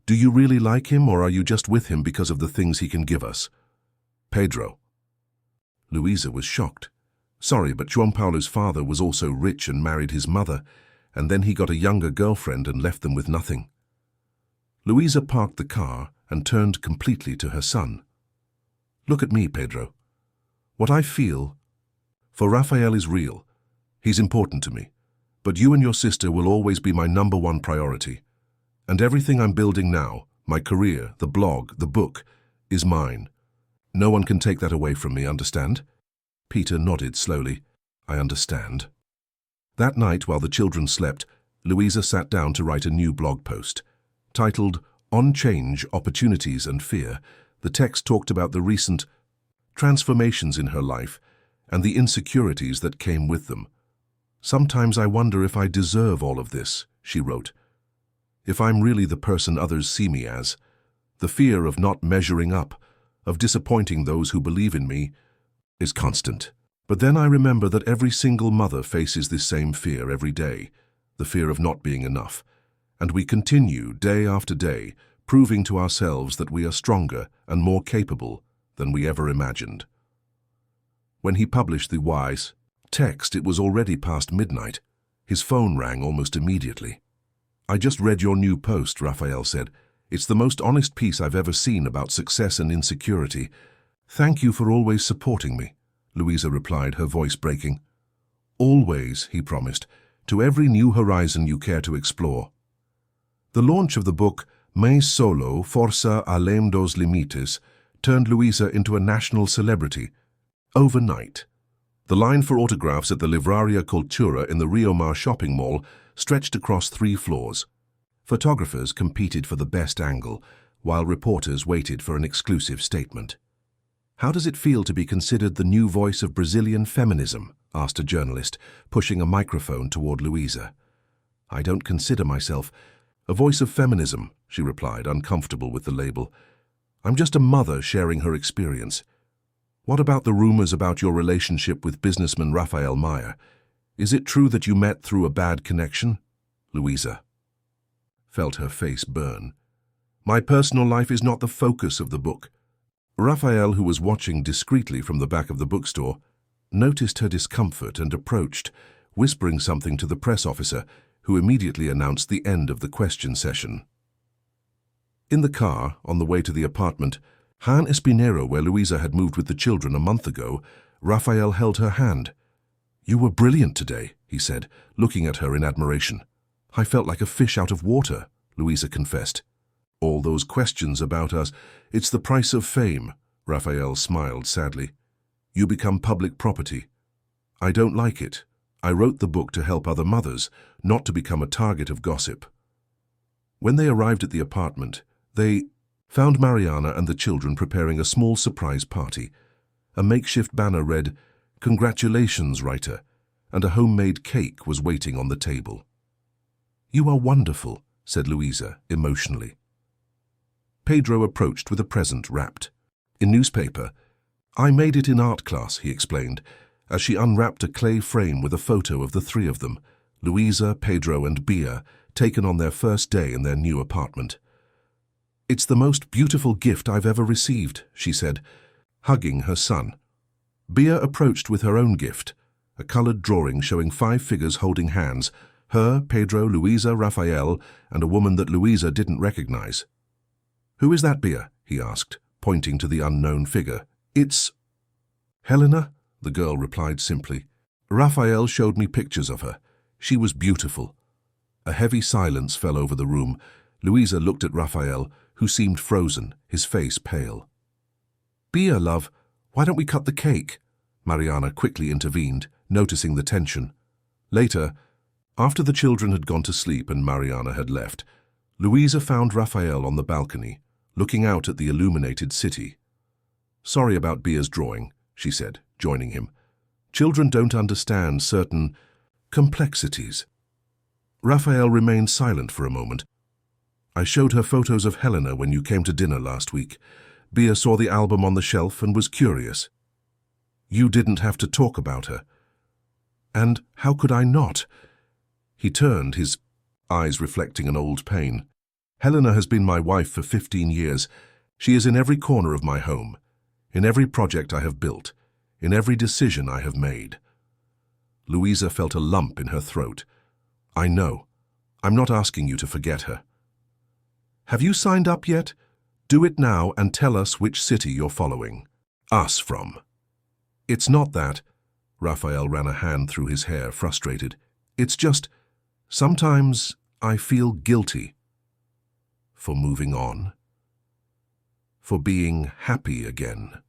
Speaker 1: "Do you really like him, or are you just with him because of the things he can give us?" "Pedro." Louisa was shocked. "Sorry, but João Paulo's father was also rich and married his mother, and then he got a younger girlfriend and left them with nothing." Louisa parked the car and turned completely to her son. "Look at me, Pedro. What I feel for Rafael is real. He's important to me. But you and your sister will always be my #1 priority. And everything I'm building now, my career, the blog, the book, is mine. No one can take that away from me, understand?" Peter nodded slowly. "I understand." That night, while the children slept, Louisa sat down to write a new blog post. Titled, "On Change, Opportunities and Fear," the text talked about the recent transformations in her life and the insecurities that came with them. "Sometimes I wonder if I deserve all of this," she wrote. "If I'm really the person others see me as. The fear of not measuring up, of disappointing those who believe in me, is constant. But then I remember that every single mother faces this same fear every day, the fear of not being enough. And we continue, day after day, proving to ourselves that we are stronger and more capable than we ever imagined." When he published the wise text, it was already past midnight. His phone rang almost immediately. "I just read your new post," Rafael said. "It's the most honest piece I've ever seen about success and insecurity. Thank you for always supporting me," Louisa replied, her voice breaking. "Always," he promised, "to every new horizon you care to explore." The launch of the book, Mais Solo, Forza Além dos Limites, turned Louisa into a national celebrity. Overnight. The line for autographs at the Livraria Cultura in the Rio Mar shopping mall stretched across 3 floors. Photographers competed for the best angle, while reporters waited for an exclusive statement. "How does it feel to be considered the new voice of Brazilian feminism?" asked a journalist, pushing a microphone toward Louisa. "I don't consider myself a voice of feminism," she replied, uncomfortable with the label. "I'm just a mother sharing her experience. What about the rumors about your relationship with businessman Rafael Meyer? Is it true that you met through a bad connection?" Louisa felt her face burn. "My personal life is not the focus of the book." Rafael, who was watching discreetly from the back of the bookstore, noticed her discomfort and approached, whispering something to the press officer, who immediately announced the end of the question session. In the car, on the way to the apartment, Han Espinero, where Louisa had moved with the children a month ago, Rafael held her hand. "You were brilliant today," he said, looking at her in admiration. "I felt like a fish out of water," Louisa confessed. "All those questions about us, it's the price of fame," Rafael smiled sadly. "You become public property. I don't like it. I wrote the book to help other mothers, not to become a target of gossip." When they arrived at the apartment, they found Mariana and the children preparing a small surprise party. A makeshift banner read, "Congratulations, writer," and a homemade cake was waiting on the table. "You are wonderful," said Louisa, emotionally. Pedro approached with a present wrapped in newspaper. "I made it in art class," he explained, as she unwrapped a clay frame with a photo of the 3 of them, Louisa, Pedro, and Bia, taken on their first day in their new apartment. "It's the most beautiful gift I've ever received," she said, hugging her son. Bia approached with her own gift, a colored drawing showing 5 figures holding hands, her, Pedro, Louisa, Rafael, and a woman that Louisa didn't recognize. "Who is that, Bia?" he asked, pointing to the unknown figure. "It's Helena," the girl replied simply. "Rafael showed me pictures of her. She was beautiful." A heavy silence fell over the room. Louisa looked at Rafael, who seemed frozen, his face pale. "Bia, love, why don't we cut the cake?" Mariana quickly intervened, noticing the tension. Later, after the children had gone to sleep and Mariana had left, Louisa found Rafael on the balcony, looking out at the illuminated city. "Sorry about Bia's drawing," she said, joining him. "Children don't understand certain complexities." Rafael remained silent for a moment. "I showed her photos of Helena when you came to dinner last week. Bia saw the album on the shelf and was curious. You didn't have to talk about her." "And how could I not?" He turned, his eyes reflecting an old pain. "Helena has been my wife for 15 years. She is in every corner of my home, in every project I have built, in every decision I have made." Louisa felt a lump in her throat. "I know. I'm not asking you to forget her." "Have you signed up yet?" Do it now and tell us which city you're following us from. It's not that. Raphael ran a hand through his hair, frustrated. It's just, sometimes I feel guilty. For moving on. For being happy again.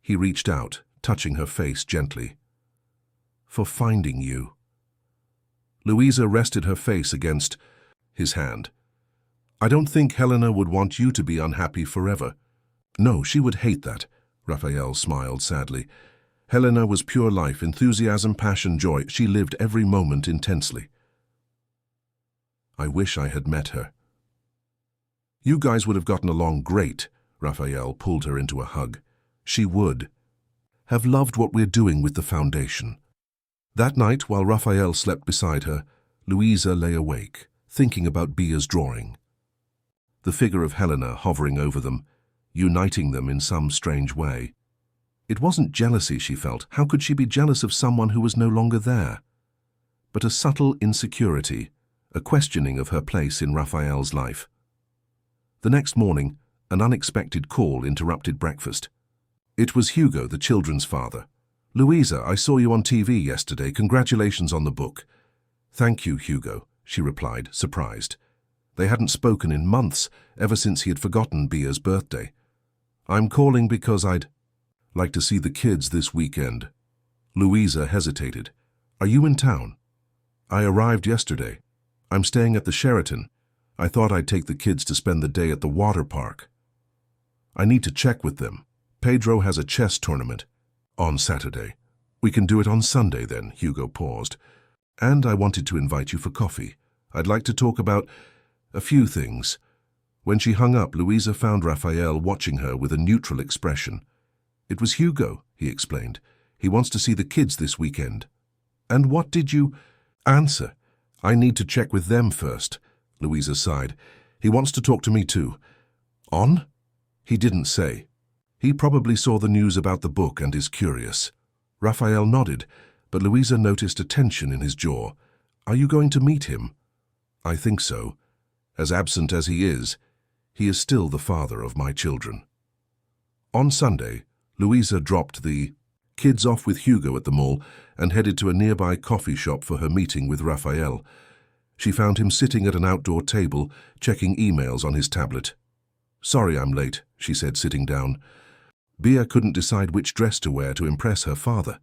Speaker 1: He reached out, touching her face gently. For finding you. Louisa rested her face against his hand. I don't think Helena would want you to be unhappy forever. No, she would hate that. Raphael smiled sadly. Helena was pure life, enthusiasm, passion, joy. She lived every moment intensely. I wish I had met her. You guys would have gotten along great. Raphael pulled her into a hug. She would have loved what we're doing with the foundation. That night, while Raphael slept beside her, Louisa lay awake, thinking about Bia's drawing. The figure of Helena hovering over them, uniting them in some strange way. It wasn't jealousy she felt. How could she be jealous of someone who was no longer there? But a subtle insecurity, a questioning of her place in Raphael's life. The next morning, an unexpected call interrupted breakfast. It was Hugo, the children's father. Louisa, I saw you on TV yesterday. Congratulations on the book. Thank you, Hugo, she replied, surprised. They hadn't spoken in months, ever since he had forgotten Bia's birthday. I'm calling because I'd like to see the kids this weekend. Louisa hesitated. Are you in town? I arrived yesterday. I'm staying at the Sheraton. I thought I'd take the kids to spend the day at the water park. I need to check with them. Pedro has a chess tournament on Saturday. We can do it on Sunday then, Hugo paused. And I wanted to invite you for coffee. I'd like to talk about a few things. When she hung up, Louisa found Raphael watching her with a neutral expression. It was Hugo, he explained. He wants to see the kids this weekend. And what did you answer? I need to check with them first, Louisa sighed. He wants to talk to me too. On? He didn't say. He probably saw the news about the book and is curious. Raphael nodded, but Louisa noticed a tension in his jaw. Are you going to meet him? I think so. As absent as he is still the father of my children. On Sunday, Louisa dropped the kids off with Hugo at the mall and headed to a nearby coffee shop for her meeting with Raphael. She found him sitting at an outdoor table, checking emails on his tablet. Sorry I'm late, she said, sitting down. Bia couldn't decide which dress to wear to impress her father.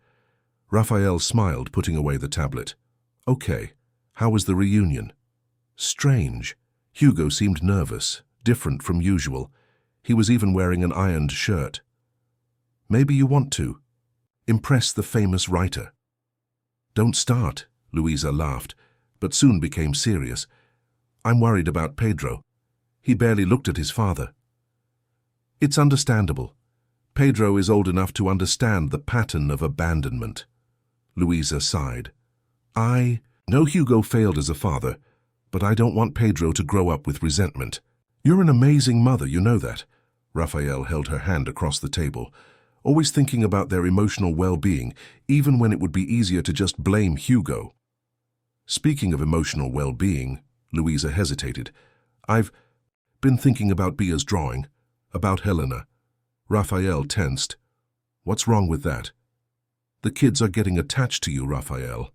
Speaker 1: Raphael smiled, putting away the tablet. Okay, how was the reunion? Strange. Hugo seemed nervous, different from usual. He was even wearing an ironed shirt. Maybe you want to impress the famous writer. Don't start, Louisa laughed, but soon became serious. I'm worried about Pedro. He barely looked at his father. It's understandable. Pedro is old enough to understand the pattern of abandonment. Louisa sighed. I know Hugo failed as a father, but I don't want Pedro to grow up with resentment. You're an amazing mother, you know that. Raphael held her hand across the table, always thinking about their emotional well-being, even when it would be easier to just blame Hugo. Speaking of emotional well-being, Louisa hesitated. I've been thinking about Bia's drawing, about Helena. Raphael tensed. What's wrong with that? The kids are getting attached to you, Raphael.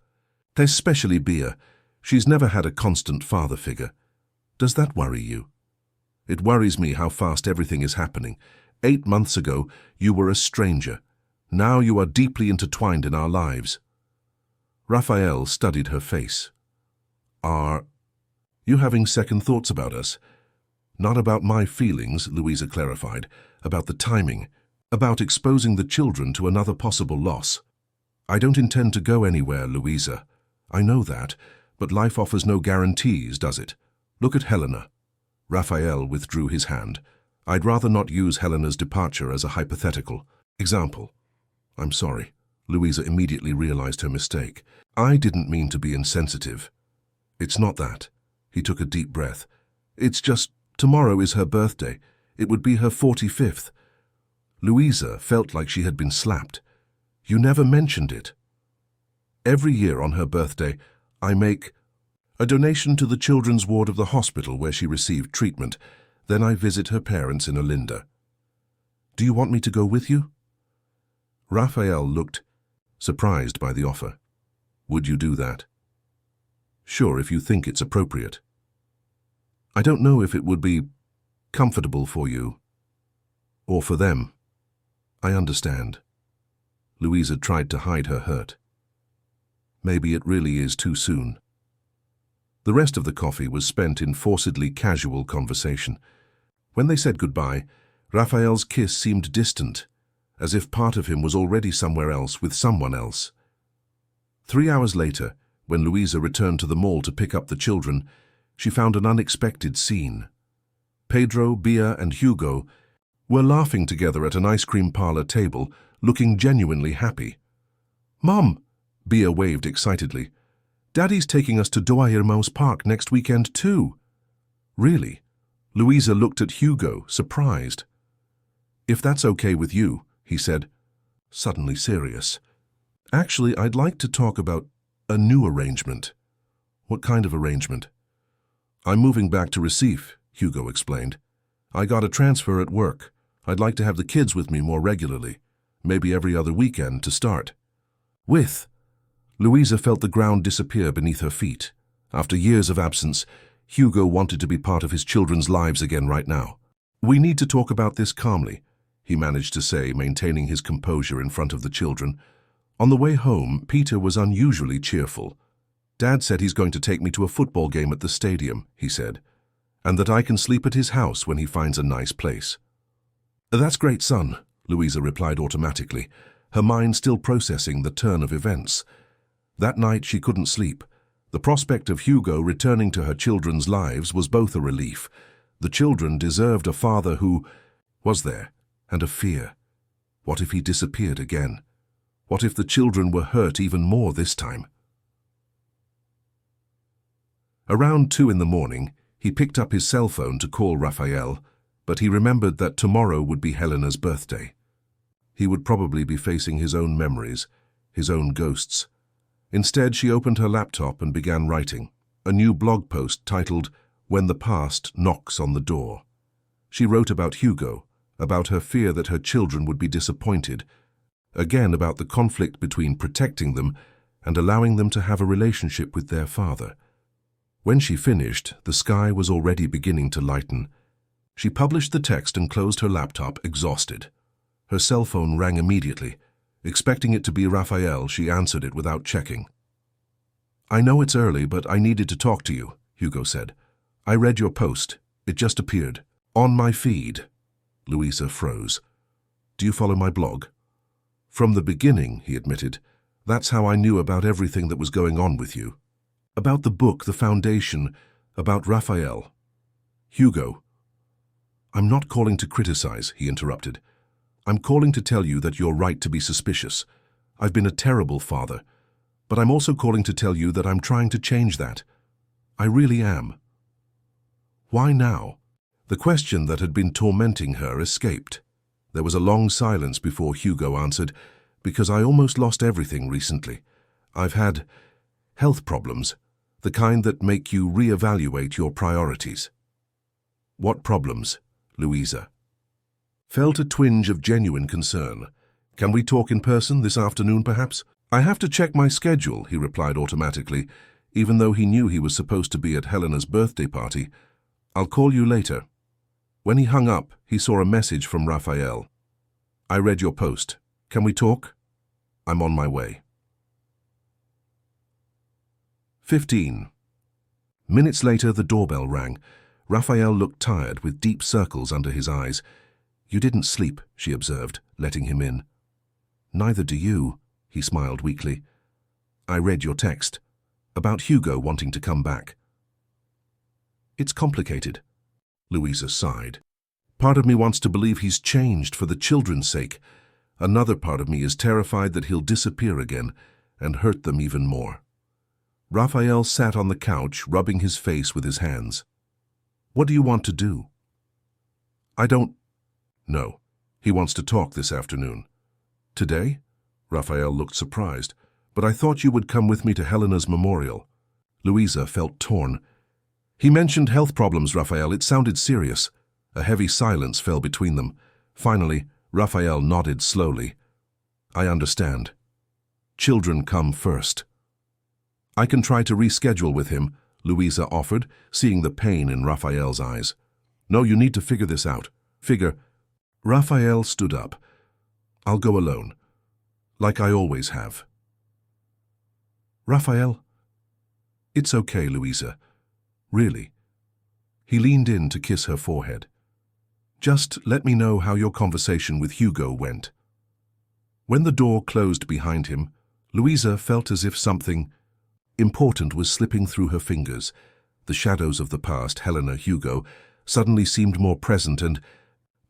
Speaker 1: Especially Bia. She's never had a constant father figure. Does that worry you? It worries me how fast everything is happening. 8 months ago, you were a stranger. Now you are deeply intertwined in our lives. Raphael studied her face. Are you having second thoughts about us? Not about my feelings, Louisa clarified, about the timing, about exposing the children to another possible loss. I don't intend to go anywhere, Louisa. I know that, but life offers no guarantees, does it? Look at Helena. Raphael withdrew his hand. I'd rather not use Helena's departure as a hypothetical example. I'm sorry. Louisa immediately realized her mistake. I didn't mean to be insensitive. It's not that. He took a deep breath. It's just, tomorrow is her birthday. It would be her 45th. Louisa felt like she had been slapped. You never mentioned it. Every year on her birthday, I make a donation to the children's ward of the hospital where she received treatment. Then I visit her parents in Olinda. Do you want me to go with you? Raphael looked surprised by the offer. Would you do that? Sure, if you think it's appropriate. I don't know if it would be comfortable for you. Or for them. I understand. Louisa tried to hide her hurt. Maybe it really is too soon. The rest of the coffee was spent in forcedly casual conversation. When they said goodbye, Raphael's kiss seemed distant, as if part of him was already somewhere else with someone else. 3 hours later, when Louisa returned to the mall to pick up the children, she found an unexpected scene. Pedro, Bea, and Hugo were laughing together at an ice cream parlor table, looking genuinely happy. Mom, Bea waved excitedly. Daddy's taking us to Doa Irmãos Park next weekend too. Really? Louisa looked at Hugo, surprised. If that's okay with you, he said, suddenly serious. Actually, I'd like to talk about a new arrangement. What kind of arrangement? I'm moving back to Recife, Hugo explained. I got a transfer at work. I'd like to have the kids with me more regularly, maybe every other weekend to start. Louisa felt the ground disappear beneath her feet. After years of absence, Hugo wanted to be part of his children's lives again right now. We need to talk about this calmly, he managed to say, maintaining his composure in front of the children. On the way home, Peter was unusually cheerful. Dad said he's going to take me to a football game at the stadium, he said, and that I can sleep at his house when he finds a nice place. That's great, son, Louisa replied automatically, her mind still processing the turn of events. That night she couldn't sleep. The prospect of Hugo returning to her children's lives was both a relief. The children deserved a father who was there, and a fear. What if he disappeared again? What if the children were hurt even more this time? Around 2 in the morning, he picked up his cell phone to call Raphael, but he remembered that tomorrow would be Helena's birthday. He would probably be facing his own memories, his own ghosts. Instead, she opened her laptop and began writing, a new blog post titled, When the Past Knocks on the Door. She wrote about Hugo, about her fear that her children would be disappointed, again about the conflict between protecting them and allowing them to have a relationship with their father. When she finished, the sky was already beginning to lighten. She published the text and closed her laptop, exhausted. Her cell phone rang immediately. Expecting it to be Raphael, she answered it without checking. I know it's early, but I needed to talk to you, Hugo said. I read your post. It just appeared. On my feed. Louisa froze. Do you follow my blog? From the beginning, he admitted. That's how I knew about everything that was going on with you. About the book, the foundation, about Raphael. Hugo. I'm not calling to criticize, he interrupted. I'm calling to tell you that you're right to be suspicious. I've been a terrible father, but I'm also calling to tell you that I'm trying to change that. I really am. Why now? The question that had been tormenting her escaped. There was a long silence before Hugo answered, because I almost lost everything recently. I've had health problems, the kind that make you reevaluate your priorities. What problems, Louisa? Felt a twinge of genuine concern. Can we talk in person this afternoon, perhaps? I have to check my schedule, he replied automatically, even though he knew he was supposed to be at Helena's birthday party. I'll call you later. When he hung up, he saw a message from Raphael. I read your post. Can we talk? I'm on my way. 15. Minutes later, the doorbell rang. Raphael looked tired, with deep circles under his eyes. You didn't sleep, she observed, letting him in. Neither do you, he smiled weakly. I read your text, about Hugo wanting to come back. It's complicated, Louisa sighed. Part of me wants to believe he's changed for the children's sake. Another part of me is terrified that he'll disappear again and hurt them even more. Raphael sat on the couch, rubbing his face with his hands. What do you want to do? I don't... No, he wants to talk this afternoon. Today? Raphael looked surprised. But I thought you would come with me to Helena's memorial. Louisa felt torn. He mentioned health problems, Raphael. It sounded serious. A heavy silence fell between them. Finally, Raphael nodded slowly. I understand. Children come first. I can try to reschedule with him, Louisa offered, seeing the pain in Raphael's eyes. No, you need to figure this out. Raphael stood up. I'll go alone, like I always have. Raphael? It's okay, Louisa. Really. He leaned in to kiss her forehead. Just let me know how your conversation with Hugo went. When the door closed behind him, Louisa felt as if something important was slipping through her fingers. The shadows of the past, Helena, Hugo, suddenly seemed more present and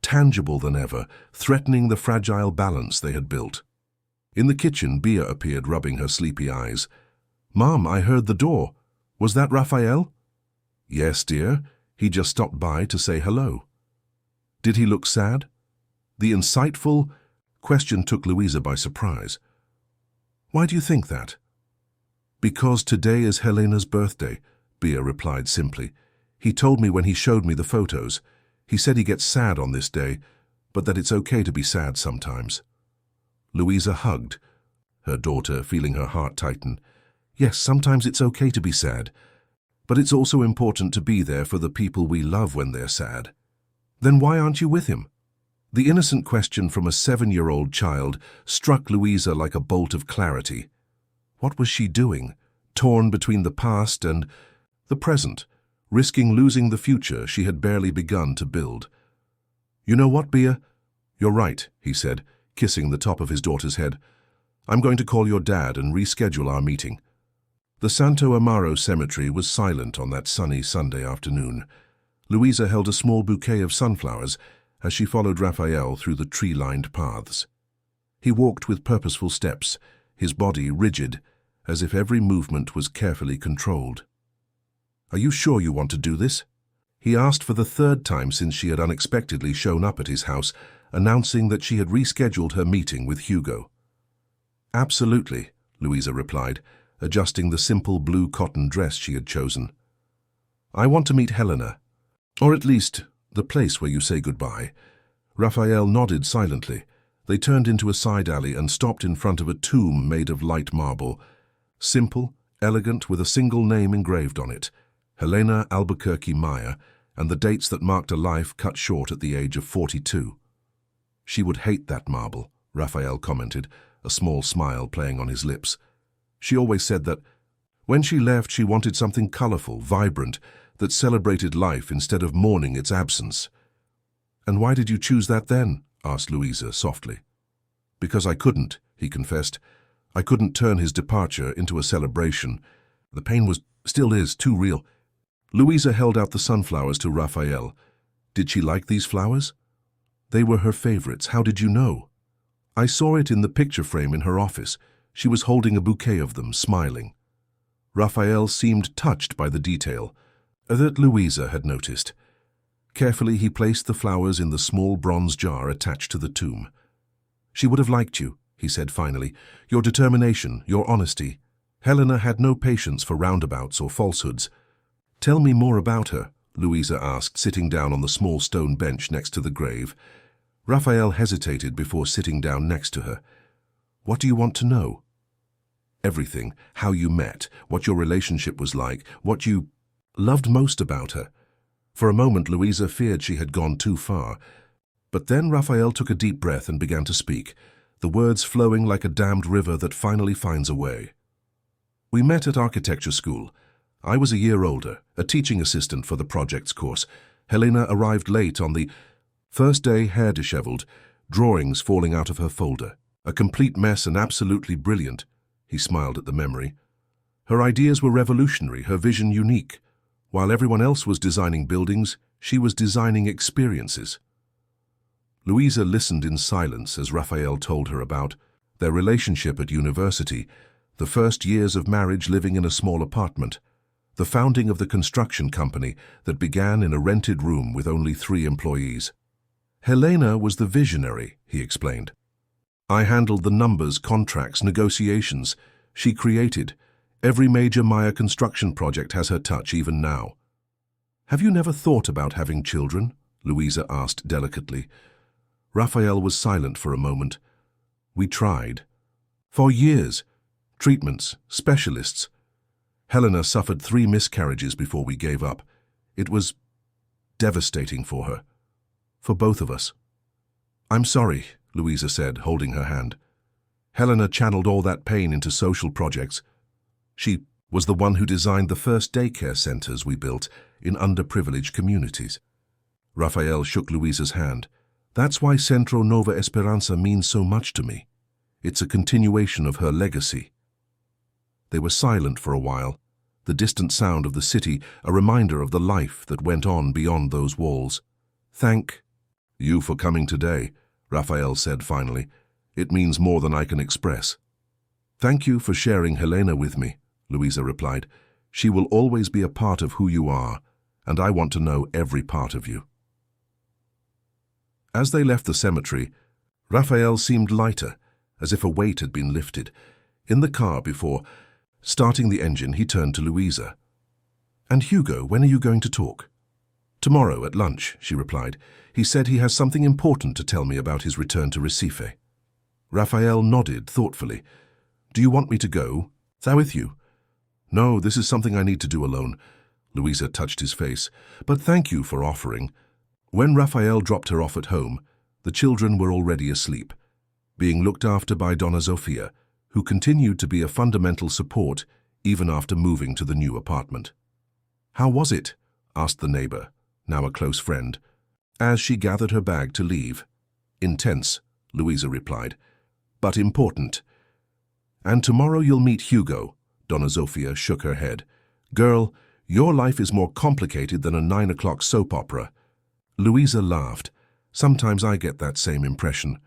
Speaker 1: tangible than ever, threatening the fragile balance they had built. In the kitchen, Bea appeared, rubbing her sleepy eyes. Mom, I heard the door. Was that Raphael? Yes, dear. He just stopped by to say hello. Did he look sad? The insightful question took Louisa by surprise. Why do you think that? Because today is Helena's birthday, Bea replied simply. He told me when he showed me the photos. He said he gets sad on this day, but that it's okay to be sad sometimes. Louisa hugged her daughter, feeling her heart tighten. Yes, sometimes it's okay to be sad, but it's also important to be there for the people we love when they're sad. Then why aren't you with him? The innocent question from a 7-year-old child struck Louisa like a bolt of clarity. What was she doing, torn between the past and the present, risking losing the future she had barely begun to build? You know what, Bea? You're right, he said, kissing the top of his daughter's head. I'm going to call your dad and reschedule our meeting. The Santo Amaro cemetery was silent on that sunny Sunday afternoon. Louisa held a small bouquet of sunflowers as she followed Raphael through the tree-lined paths. He walked with purposeful steps, his body rigid, as if every movement was carefully controlled. Are you sure you want to do this? He asked for the 3rd time since she had unexpectedly shown up at his house, announcing that she had rescheduled her meeting with Hugo. Absolutely, Louisa replied, adjusting the simple blue cotton dress she had chosen. I want to meet Helena, or at least the place where you say goodbye. Raphael nodded silently. They turned into a side alley and stopped in front of a tomb made of light marble. Simple, elegant, with a single name engraved on it, Helena Albuquerque Meyer, and the dates that marked a life cut short at the age of 42. She would hate that marble, Raphael commented, a small smile playing on his lips. She always said that when she left she wanted something colorful, vibrant, that celebrated life instead of mourning its absence. And why did you choose that then? Asked Louisa softly. Because I couldn't, he confessed. I couldn't turn his departure into a celebration. The pain still is, too real. Louisa held out the sunflowers to Raphael. Did she like these flowers? They were her favorites. How did you know? I saw it in the picture frame in her office. She was holding a bouquet of them, smiling. Raphael seemed touched by the detail that Louisa had noticed. Carefully, he placed the flowers in the small bronze jar attached to the tomb. She would have liked you, he said finally. Your determination, your honesty. Helena had no patience for roundabouts or falsehoods. Tell me more about her, Louisa asked, sitting down on the small stone bench next to the grave. Raphael hesitated before sitting down next to her. What do you want to know? Everything. How you met, what your relationship was like, what you loved most about her. For a moment, Louisa feared she had gone too far. But then Raphael took a deep breath and began to speak, the words flowing like a dammed river that finally finds a way. We met at architecture school. I was a year older, a teaching assistant for the projects course. Helena arrived late on the first day, hair disheveled, drawings falling out of her folder. A complete mess and absolutely brilliant. He smiled at the memory. Her ideas were revolutionary, her vision unique. While everyone else was designing buildings, she was designing experiences. Louisa listened in silence as Raphael told her about their relationship at university, the first years of marriage living in a small apartment, the founding of the construction company that began in a rented room with only 3 employees. Helena was the visionary, he explained. I handled the numbers, contracts, negotiations. She created. Every major Maya construction project has her touch even now. Have you never thought about having children? Louisa asked delicately. Raphael was silent for a moment. We tried. For years. Treatments, specialists. Helena suffered 3 miscarriages before we gave up. It was devastating for her. For both of us. I'm sorry, Louisa said, holding her hand. Helena channeled all that pain into social projects. She was the one who designed the first daycare centers we built in underprivileged communities. Raphael shook Louisa's hand. That's why Centro Nova Esperanza means so much to me. It's a continuation of her legacy. They were silent for a while, the distant sound of the city a reminder of the life that went on beyond those walls. Thank you for coming today, Raphael said finally. It means more than I can express. Thank you for sharing Helena with me, Louisa replied. She will always be a part of who you are, and I want to know every part of you. As they left the cemetery, Raphael seemed lighter, as if a weight had been lifted. In the car before starting the engine, he turned to Louisa. And Hugo, when are you going to talk? Tomorrow at lunch, she replied. He said he has something important to tell me about his return to Recife. Raphael nodded thoughtfully. Do you want me to go? Is that with you? No, this is something I need to do alone. Louisa touched his face. But thank you for offering. When Raphael dropped her off at home, the children were already asleep, being looked after by Donna Zofia, who continued to be a fundamental support even after moving to the new apartment. How was it? Asked the neighbor, now a close friend, as she gathered her bag to leave. Intense, Louisa replied, but important. And tomorrow you'll meet Hugo, Donna Zofia shook her head. Girl, your life is more complicated than a 9 o'clock soap opera. Louisa laughed. Sometimes I get that same impression.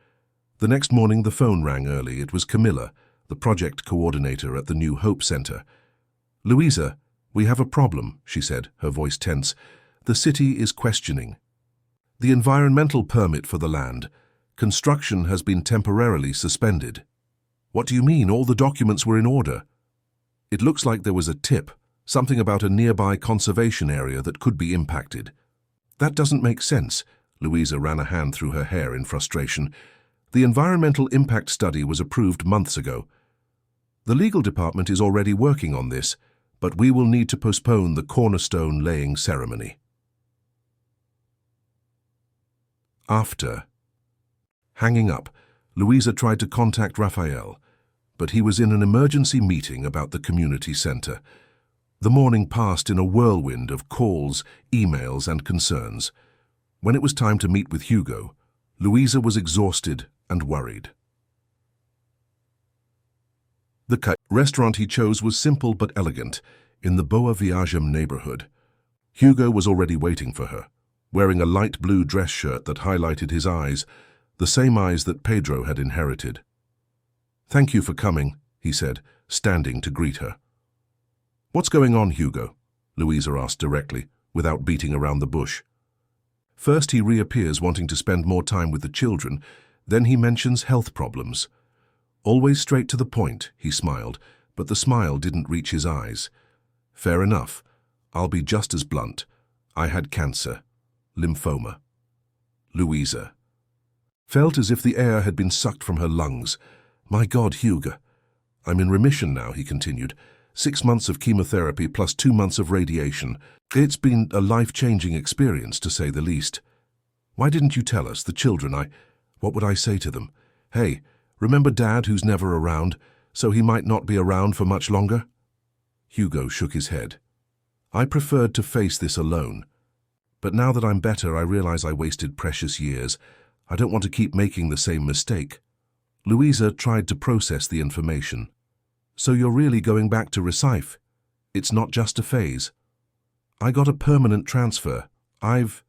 Speaker 1: The next morning the phone rang early. It was Camilla, the project coordinator at the New Hope Center. Louisa, we have a problem, she said, her voice tense. The city is questioning the environmental permit for the land. Construction has been temporarily suspended. What do you mean? All the documents were in order. It looks like there was a tip, something about a nearby conservation area that could be impacted. That doesn't make sense. Louisa ran a hand through her hair in frustration. The environmental impact study was approved months ago. The legal department is already working on this, but we will need to postpone the cornerstone laying ceremony. After hanging up, Louisa tried to contact Raphael, but he was in an emergency meeting about the community center. The morning passed in a whirlwind of calls, emails, and concerns. When it was time to meet with Hugo, Louisa was exhausted and worried. The restaurant he chose was simple but elegant, in the Boa Viagem neighborhood. Hugo was already waiting for her, wearing a light blue dress shirt that highlighted his eyes, the same eyes that Pedro had inherited. Thank you for coming, he said, standing to greet her. What's going on, Hugo? Louisa asked directly, without beating around the bush. First he reappears wanting to spend more time with the children, then he mentions health problems. Always straight to the point, he smiled, but the smile didn't reach his eyes. Fair enough. I'll be just as blunt. I had cancer. Lymphoma. Louisa felt as if the air had been sucked from her lungs. My God, Hugo. I'm in remission now, he continued. 6 months of chemotherapy plus 2 months of radiation. It's been a life-changing experience, to say the least. Why didn't you tell us, the children? What would I say to them? Hey, remember Dad who's never around, so he might not be around for much longer? Hugo shook his head. I preferred to face this alone. But now that I'm better, I realize I wasted precious years. I don't want to keep making the same mistake. Louisa tried to process the information. So you're really going back to Recife? It's not just a phase. I got a permanent transfer. I've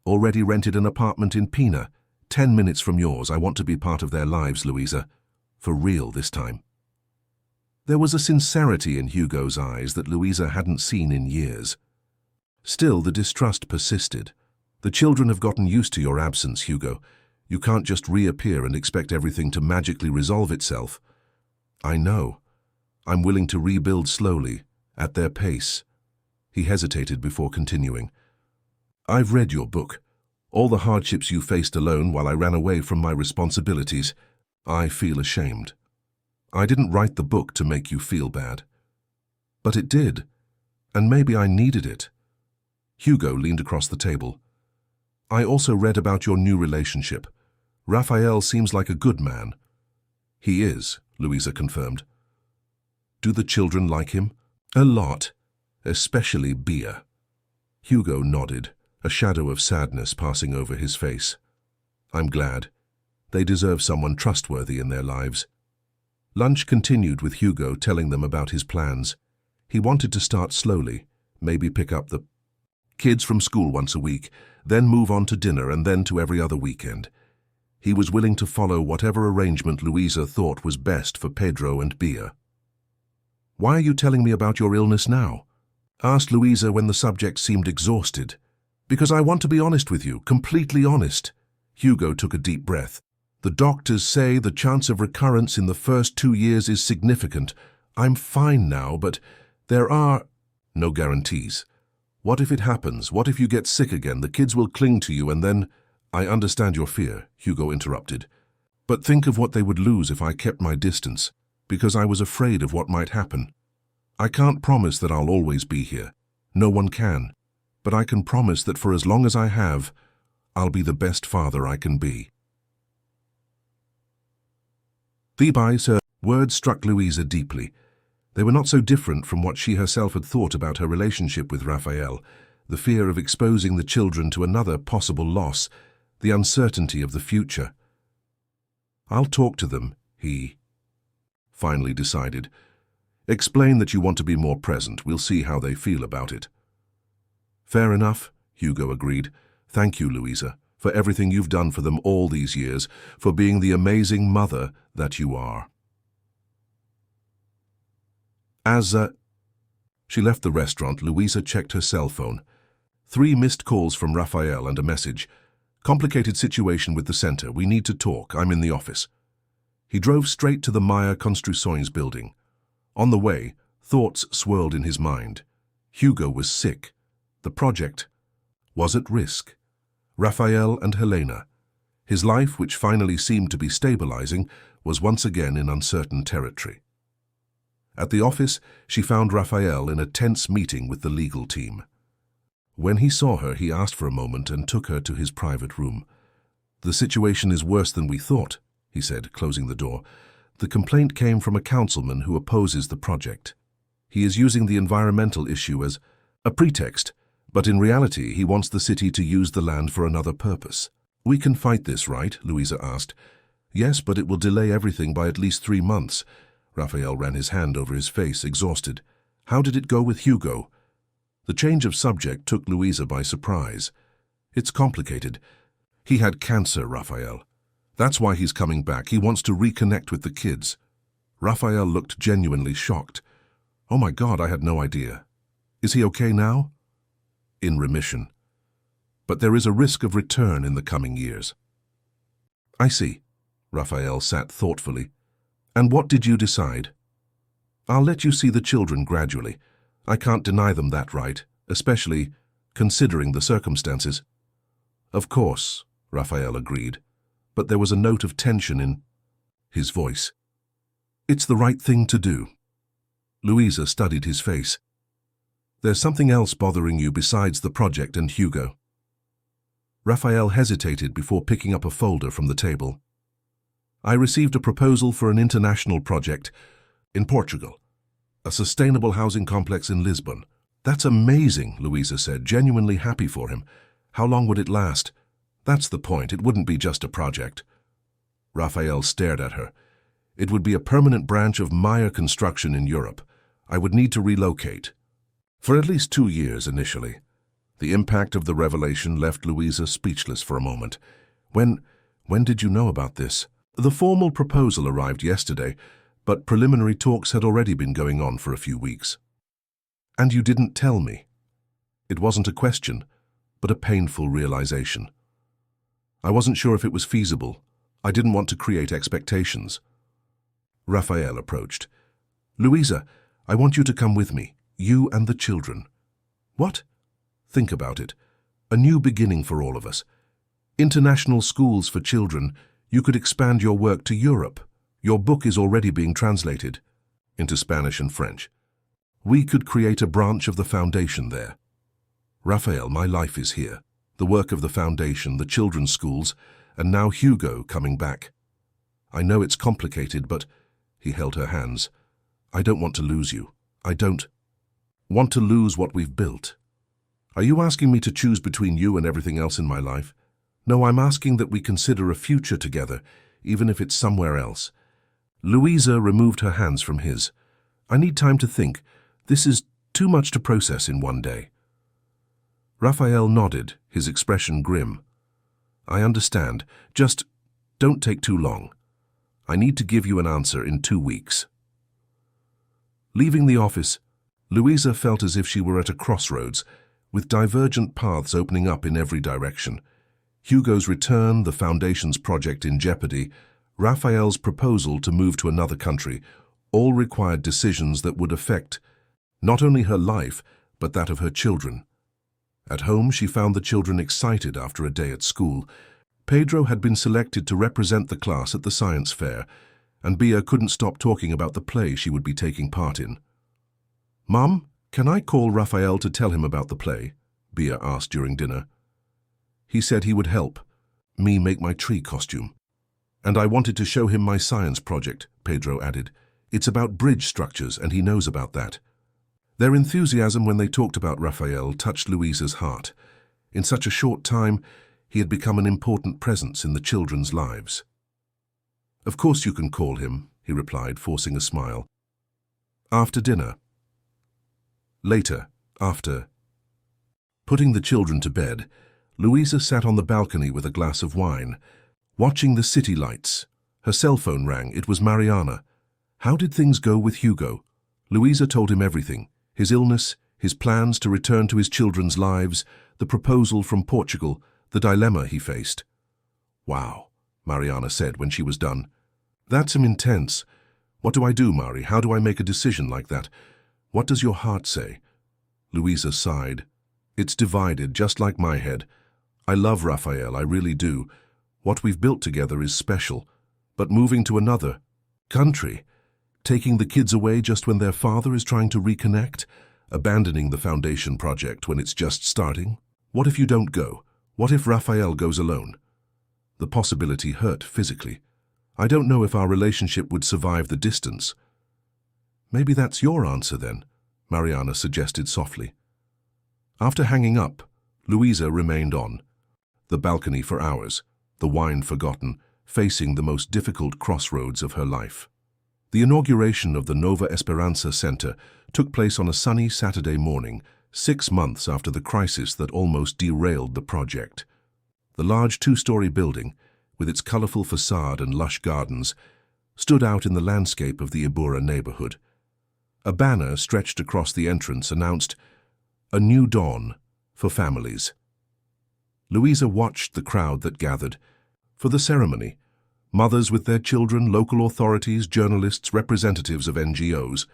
Speaker 1: already rented an apartment in Pina, 10 minutes from yours. I want to be part of their lives, Louisa. For real this time. There was a sincerity in Hugo's eyes that Louisa hadn't seen in years. Still, the distrust persisted. The children have gotten used to your absence, Hugo. You can't just reappear and expect everything to magically resolve itself. I know. I'm willing to rebuild slowly, at their pace. He hesitated before continuing. I've read your book. All the hardships you faced alone while I ran away from my responsibilities. I feel ashamed. I didn't write the book to make you feel bad. But it did, and maybe I needed it. Hugo leaned across the table. I also read about your new relationship. Raphael seems like a good man. He is, Louisa confirmed. Do the children like him? A lot, especially Bia. Hugo nodded, a shadow of sadness passing over his face. I'm glad. They deserve someone trustworthy in their lives. Lunch continued with Hugo telling them about his plans. He wanted to start slowly, maybe pick up the kids from school once a week, then move on to dinner and then to every other weekend. He was willing to follow whatever arrangement Louisa thought was best for Pedro and Bia. Why are you telling me about your illness now? Asked Louisa when the subject seemed exhausted. Because I want to be honest with you, completely honest. Hugo took a deep breath. The doctors say the chance of recurrence in the first 2 years is significant. I'm fine now, but there are no guarantees. What if it happens? What if you get sick again? The kids will cling to you and then... I understand your fear, Hugo interrupted. But think of what they would lose if I kept my distance, because I was afraid of what might happen. I can't promise that I'll always be here. No one can. But I can promise that for as long as I have, I'll be the best father I can be. Her words struck Louisa deeply. They were not so different from what she herself had thought about her relationship with Raphael, the fear of exposing the children to another possible loss, the uncertainty of the future. I'll talk to them, he finally decided. Explain that you want to be more present. We'll see how they feel about it. Fair enough, Hugo agreed. Thank you, Louisa, for everything you've done for them all these years, for being the amazing mother that you are. As she left the restaurant, Louisa checked her cell phone. 3 missed calls from Raphael and a message. Complicated situation with the center. We need to talk. I'm in the office. He drove straight to the Meyer Constructions building. On the way, thoughts swirled in his mind. Hugo was sick. The project was at risk. Raphael and Helena. His life, which finally seemed to be stabilizing, was once again in uncertain territory. At the office, she found Raphael in a tense meeting with the legal team. When he saw her, he asked for a moment and took her to his private room. The situation is worse than we thought, he said, closing the door. The complaint came from a councilman who opposes the project. He is using the environmental issue as a pretext, but in reality he wants the city to use the land for another purpose. We can fight this, right? Louisa asked. Yes, but it will delay everything by at least 3 months. Raphael ran his hand over his face, exhausted. How did it go with Hugo? The change of subject took Louisa by surprise. It's complicated. He had cancer, Raphael. That's why he's coming back. He wants to reconnect with the kids. Raphael looked genuinely shocked. Oh my God, I had no idea. Is he okay now? In remission. But there is a risk of return in the coming years. I see. Raphael sat thoughtfully. And what did you decide? I'll let you see the children gradually. I can't deny them that right, especially considering the circumstances. Of course, Raphael agreed, but there was a note of tension in his voice. It's the right thing to do. Louisa studied his face. There's something else bothering you besides the project and Hugo. Raphael hesitated before picking up a folder from the table. I received a proposal for an international project in Portugal, a sustainable housing complex in Lisbon. That's amazing, Louisa said, genuinely happy for him. How long would it last? That's the point. It wouldn't be just a project. Raphael stared at her. It would be a permanent branch of Meyer Construction in Europe. I would need to relocate. For at least 2 years initially. The impact of the revelation left Louisa speechless for a moment. When did you know about this? The formal proposal arrived yesterday, but preliminary talks had already been going on for a few weeks. And you didn't tell me. It wasn't a question, but a painful realization. I wasn't sure if it was feasible. I didn't want to create expectations. Raphael approached. Louisa, I want you to come with me, you and the children. What? Think about it. A new beginning for all of us. International schools for children. You could expand your work to Europe. Your book is already being translated into Spanish and French. We could create a branch of the foundation there. Raphael, my life is here. The work of the foundation, the children's schools, and now Hugo coming back. I know it's complicated, but he held her hands. I don't want to lose you. I don't want to lose what we've built. Are you asking me to choose between you and everything else in my life? No, I'm asking that we consider a future together, even if it's somewhere else. Louisa removed her hands from his. I need time to think. This is too much to process in one day. Raphael nodded, his expression grim. I understand. Just don't take too long. I need to give you an answer in 2 weeks. Leaving the office, Louisa felt as if she were at a crossroads, with divergent paths opening up in every direction. Hugo's return, the Foundation's project in jeopardy, Raphael's proposal to move to another country, all required decisions that would affect not only her life, but that of her children. At home, she found the children excited after a day at school. Pedro had been selected to represent the class at the science fair, and Bia couldn't stop talking about the play she would be taking part in. Mum, can I call Raphael to tell him about the play? Bia asked during dinner. He said he would help me make my tree costume. And I wanted to show him my science project, Pedro added. It's about bridge structures, and he knows about that. Their enthusiasm when they talked about Raphael touched Louisa's heart. In such a short time, he had become an important presence in the children's lives. Of course you can call him, he replied, forcing a smile. After dinner. Later, after putting the children to bed, Louisa sat on the balcony with a glass of wine, watching the city lights. Her cell phone rang. It was Mariana. How did things go with Hugo? Louisa told him everything. His illness, his plans to return to his children's lives, the proposal from Portugal, the dilemma he faced. Wow, Mariana said when she was done. That's intense. What do I do, Mari? How do I make a decision like that? What does your heart say? Louisa sighed. It's divided, just like my head. I love Raphael, I really do. What we've built together is special. But moving to another country, taking the kids away just when their father is trying to reconnect, abandoning the foundation project when it's just starting? What if you don't go? What if Raphael goes alone? The possibility hurt physically. I don't know if our relationship would survive the distance. Maybe that's your answer then, Mariana suggested softly. After hanging up, Louisa remained on the balcony for hours, the wine forgotten, facing the most difficult crossroads of her life. The inauguration of the Nova Esperanza Center took place on a sunny Saturday morning, 6 months after the crisis that almost derailed the project. The large 2-story building, with its colorful facade and lush gardens, stood out in the landscape of the Ibura neighborhood. A banner stretched across the entrance announced, "A new dawn for families." Louisa watched the crowd that gathered. For the ceremony, mothers with their children, local authorities, journalists, representatives of NGOs.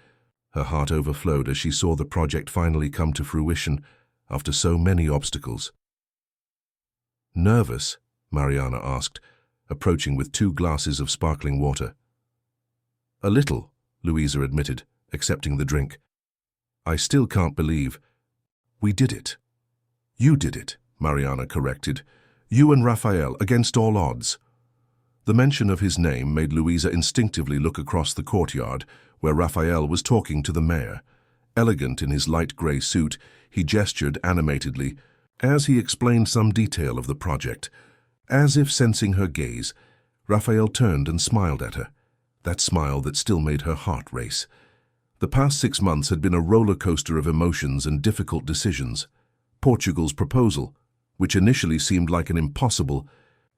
Speaker 1: Her heart overflowed as she saw the project finally come to fruition after so many obstacles. Nervous? Mariana asked, approaching with 2 glasses of sparkling water. A little, Louisa admitted, accepting the drink. I still can't believe. We did it. You did it, Mariana corrected. You and Raphael, against all odds. The mention of his name made Louisa instinctively look across the courtyard, where Raphael was talking to the mayor. Elegant in his light grey suit, he gestured animatedly as he explained some detail of the project. As if sensing her gaze, Raphael turned and smiled at her, that smile that still made her heart race. The past 6 months had been a roller coaster of emotions and difficult decisions. Portugal's proposal, which initially seemed like an impossible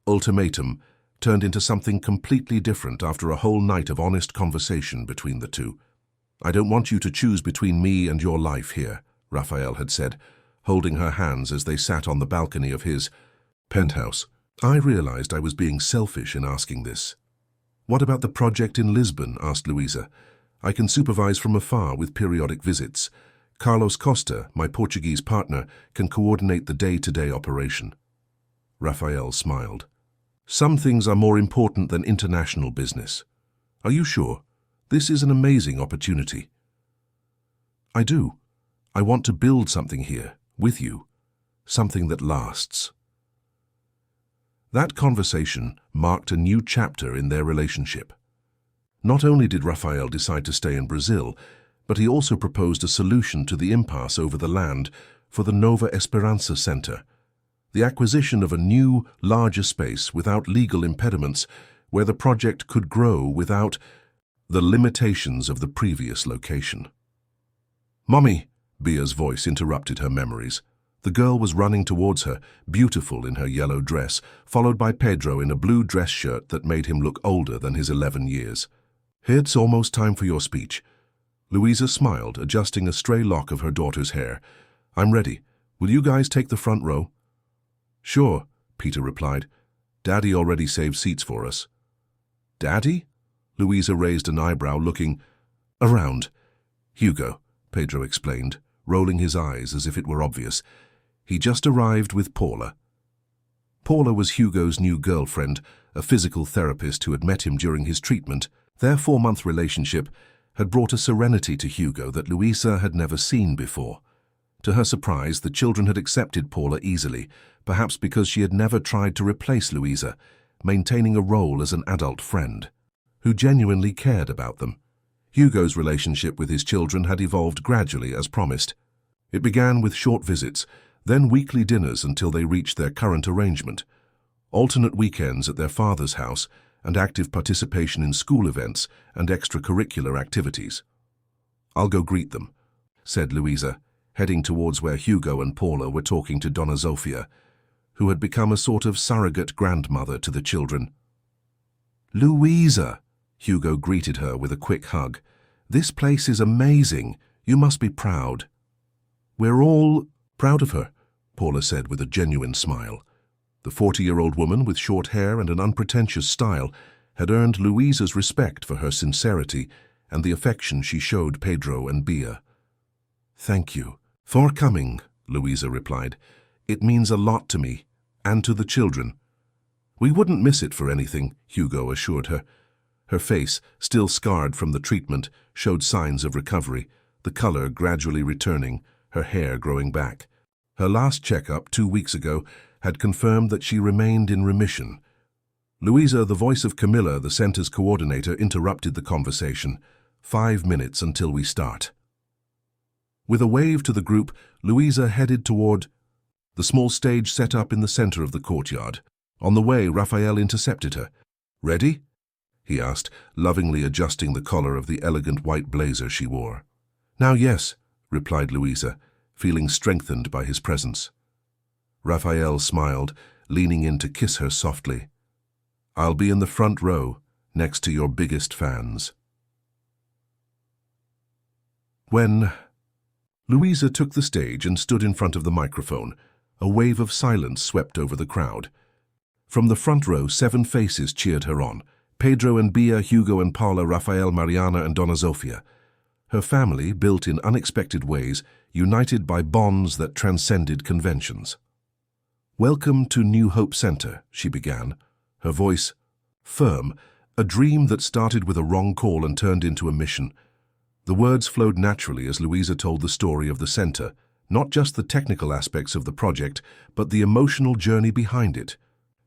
Speaker 1: ultimatum, turned into something completely different after a whole night of honest conversation between the two. I don't want you to choose between me and your life here, Raphael had said, holding her hands as they sat on the balcony of his penthouse. I realized I was being selfish in asking this. What about the project in Lisbon? Asked Louisa. I can supervise from afar with periodic visits. Carlos Costa, my Portuguese partner, can coordinate the day-to-day operation. Raphael smiled. Some things are more important than international business. Are you sure? This is an amazing opportunity. I do. I want to build something here, with you. Something that lasts. That conversation marked a new chapter in their relationship. Not only did Raphael decide to stay in Brazil, but he also proposed a solution to the impasse over the land for the Nova Esperança Center, the acquisition of a new, larger space without legal impediments where the project could grow without the limitations of the previous location. "Mommy," Bia's voice interrupted her memories. The girl was running towards her, beautiful in her yellow dress, followed by Pedro in a blue dress shirt that made him look older than his 11 years. "It's almost time for your speech." Luisa smiled, adjusting a stray lock of her daughter's hair. "I'm ready. Will you guys take the front row?" "Sure," Peter replied. "Daddy already saved seats for us." "Daddy?" Luisa raised an eyebrow, looking around. "Hugo," Pedro explained, rolling his eyes as if it were obvious. "He just arrived with Paula." Paula was Hugo's new girlfriend, a physical therapist who had met him during his treatment. Their 4-month relationship had brought a serenity to Hugo that Luisa had never seen before. To her surprise, the children had accepted Paula easily, perhaps because she had never tried to replace Luisa, maintaining a role as an adult friend, who genuinely cared about them. Hugo's relationship with his children had evolved gradually as promised. It began with short visits, then weekly dinners until they reached their current arrangement, alternate weekends at their father's house, and active participation in school events and extracurricular activities. "I'll go greet them," said Luisa, heading towards where Hugo and Paula were talking to Donna Zofia, who had become a sort of surrogate grandmother to the children. "Luisa!" Hugo greeted her with a quick hug. "This place is amazing. You must be proud." "We're all proud of her," Paula said with a genuine smile. The 40-year-old woman with short hair and an unpretentious style had earned Luisa's respect for her sincerity and the affection she showed Pedro and Bia. "Thank you for coming," Luisa replied. "It means a lot to me and to the children." "We wouldn't miss it for anything," Hugo assured her. Her face, still scarred from the treatment, showed signs of recovery, the color gradually returning, her hair growing back. Her last checkup 2 weeks ago had confirmed that she remained in remission. Luisa, the voice of Camilla, the center's coordinator, interrupted the conversation. 5 minutes until we start." With a wave to the group, Luisa headed toward the small stage set up in the center of the courtyard. On the way, Raphael intercepted her. "Ready?" he asked, lovingly adjusting the collar of the elegant white blazer she wore. "Now, yes," replied Luisa, feeling strengthened by his presence. Raphael smiled, leaning in to kiss her softly. "I'll be in the front row, next to your biggest fans." When Luisa took the stage and stood in front of the microphone, a wave of silence swept over the crowd. From the front row, 7 faces cheered her on: Pedro and Bia, Hugo and Paula, Raphael, Mariana and Donna Zofia. Her family, built in unexpected ways, united by bonds that transcended conventions. "Welcome to New Hope Center," she began, her voice firm, a dream that started with a wrong call and turned into a mission. The words flowed naturally as Luisa told the story of the center, not just the technical aspects of the project, but the emotional journey behind it.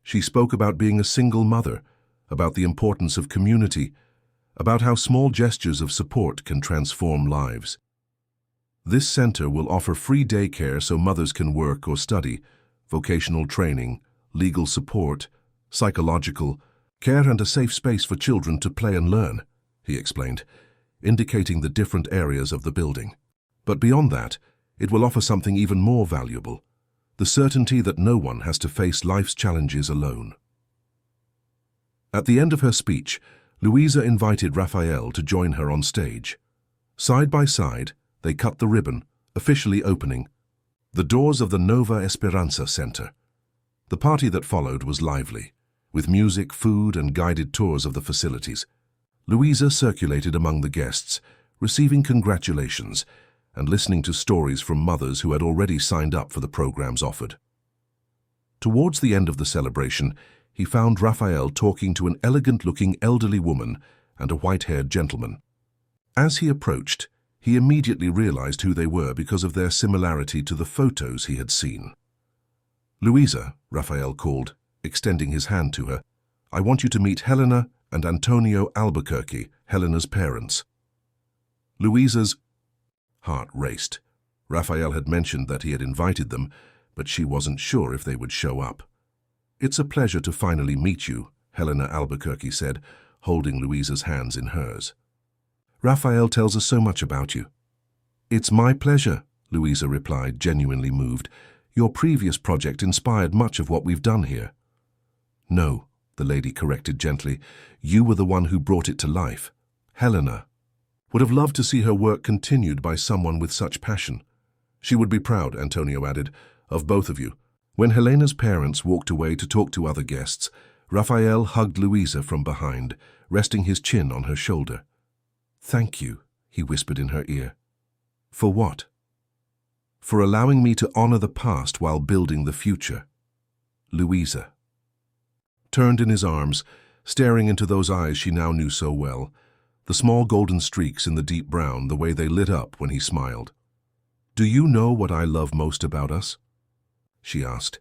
Speaker 1: She spoke about being a single mother, about the importance of community, about how small gestures of support can transform lives. This center will offer free daycare so mothers can work or study, vocational training, legal support, psychological care and a safe space for children to play and learn, he explained, indicating the different areas of the building. But beyond that, it will offer something even more valuable: the certainty that no one has to face life's challenges alone. At the end of her speech, Luisa invited Raphael to join her on stage. Side by side, they cut the ribbon, officially opening the doors of the Nova Esperança Center. The party that followed was lively, with music, food, and guided tours of the facilities. Luisa circulated among the guests, receiving congratulations and listening to stories from mothers who had already signed up for the programs offered. Towards the end of the celebration, he found Raphael talking to an elegant-looking elderly woman and a white-haired gentleman. As he approached, he immediately realized who they were because of their similarity to the photos he had seen. "Louisa," Raphael called, extending his hand to her, "I want you to meet Helena and Antonio Albuquerque, Helena's parents." Louisa's heart raced. Raphael had mentioned that he had invited them, but she wasn't sure if they would show up. "It's a pleasure to finally meet you," Helena Albuquerque said, holding Louisa's hands in hers. "Raphael tells us so much about you." "It's my pleasure," Louisa replied, genuinely moved. "Your previous project inspired much of what we've done here." "No," the lady corrected gently. "You were the one who brought it to life. Helena would have loved to see her work continued by someone with such passion. She would be proud," Antonio added, "of both of you." When Helena's parents walked away to talk to other guests, Raphael hugged Louisa from behind, resting his chin on her shoulder. "Thank you," he whispered in her ear. "For what?" "For allowing me to honor the past while building the future." Louisa turned in his arms, staring into those eyes she now knew so well, the small golden streaks in the deep brown, the way they lit up when he smiled. "Do you know what I love most about us?" she asked.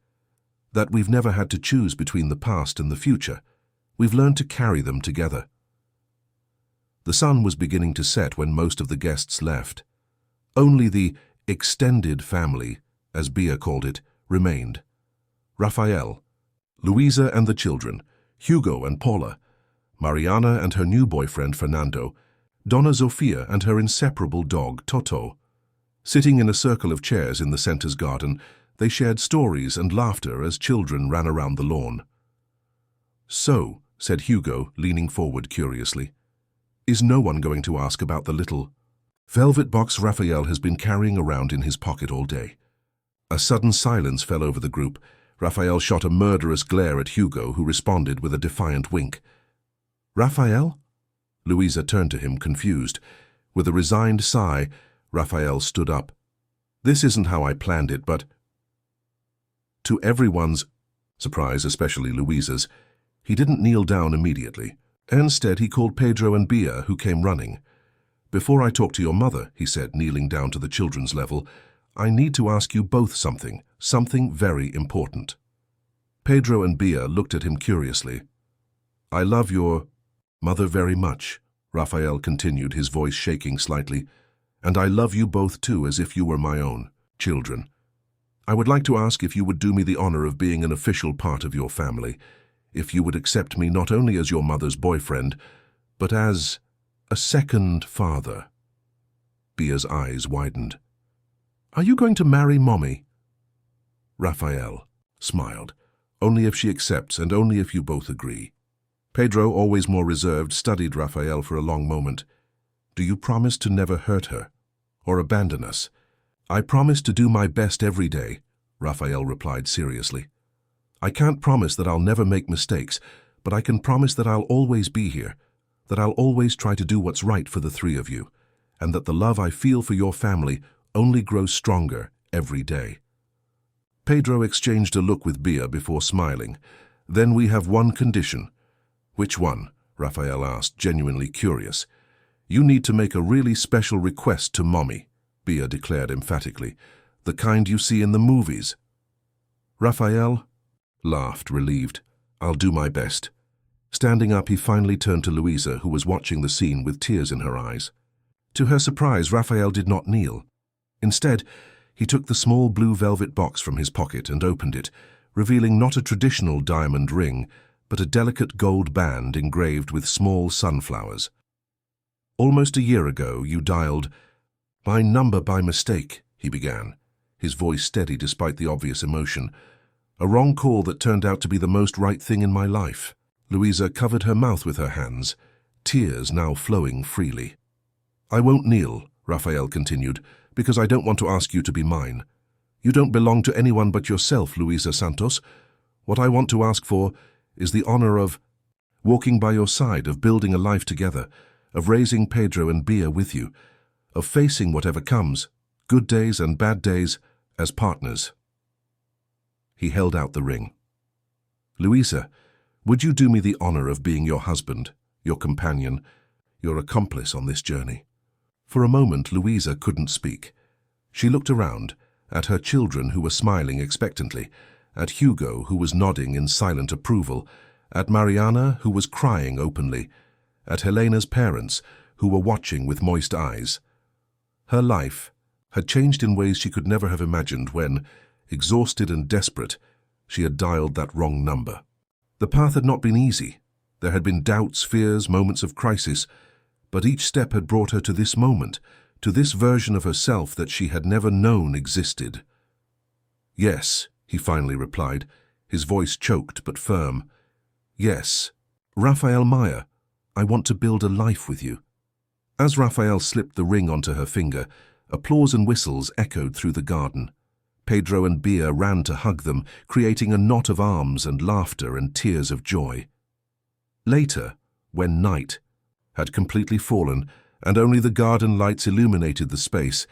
Speaker 1: "That we've never had to choose between the past and the future. We've learned to carry them together." The sun was beginning to set when most of the guests left. Only the extended family, as Bia called it, remained. Raphael, Louisa and the children, Hugo and Paula, Mariana and her new boyfriend Fernando, Donna Sofia and her inseparable dog Toto. Sitting in a circle of chairs in the center's garden, they shared stories and laughter as children ran around the lawn. "So," said Hugo, leaning forward curiously, "is no one going to ask about the little velvet box Raphael has been carrying around in his pocket all day?" A sudden silence fell over the group. Raphael shot a murderous glare at Hugo, who responded with a defiant wink. "Raphael?" Louisa turned to him, confused. With a resigned sigh, Raphael stood up. "This isn't how I planned it, but—" To everyone's surprise, especially Louisa's, he didn't kneel down immediately. Instead, he called Pedro and Bia, who came running. "Before I talk to your mother," he said, kneeling down to the children's level, "I need to ask you both something very important." Pedro and Bia looked at him curiously. "I love your mother very much," Raphael continued, his voice shaking slightly, "and I love you both too, as if you were my own children. I would like to ask if you would do me the honor of being an official part of your family, if you would accept me not only as your mother's boyfriend, but as a second father." Bia's eyes widened. "Are you going to marry Mommy?" Raphael smiled. "Only if she accepts, and only if you both agree." Pedro, always more reserved, studied Raphael for a long moment. "Do you promise to never hurt her or abandon us?" "I promise to do my best every day," Raphael replied seriously. "I can't promise that I'll never make mistakes, but I can promise that I'll always be here, that I'll always try to do what's right for the three of you, and that the love I feel for your family only grows stronger every day." Pedro exchanged a look with Bia before smiling. "Then we have one condition." "Which one?" Raphael asked, genuinely curious. "You need to make a really special request to Mommy," Bia declared emphatically. "The kind you see in the movies." Raphael laughed, relieved. "I'll do my best." Standing up, he finally turned to Louisa, who was watching the scene with tears in her eyes. To her surprise, Raphael did not kneel. Instead, he took the small blue velvet box from his pocket and opened it, revealing not a traditional diamond ring, but a delicate gold band engraved with small sunflowers. "Almost a year ago, you dialed my number by mistake," he began, his voice steady despite the obvious emotion. "A wrong call that turned out to be the most right thing in my life." Louisa covered her mouth with her hands, tears now flowing freely. "I won't kneel," Raphael continued, "because I don't want to ask you to be mine. You don't belong to anyone but yourself, Louisa Santos. What I want to ask for is the honor of walking by your side, of building a life together, of raising Pedro and Bia with you, of facing whatever comes, good days and bad days, as partners." He held out the ring. "Louisa, would you do me the honor of being your husband, your companion, your accomplice on this journey?" For a moment, Louisa couldn't speak. She looked around, at her children who were smiling expectantly, at Hugo who was nodding in silent approval, at Mariana who was crying openly, at Helena's parents who were watching with moist eyes. Her life had changed in ways she could never have imagined when, exhausted and desperate, she had dialed that wrong number. The path had not been easy. There had been doubts, fears, moments of crisis, but each step had brought her to this moment, to this version of herself that she had never known existed. "Yes," he finally replied, his voice choked but firm. "Yes, Raphael Meyer, I want to build a life with you." As Raphael slipped the ring onto her finger, applause and whistles echoed through the garden. Pedro and Bia ran to hug them, creating a knot of arms and laughter and tears of joy. Later, when night had completely fallen and only the garden lights illuminated the space,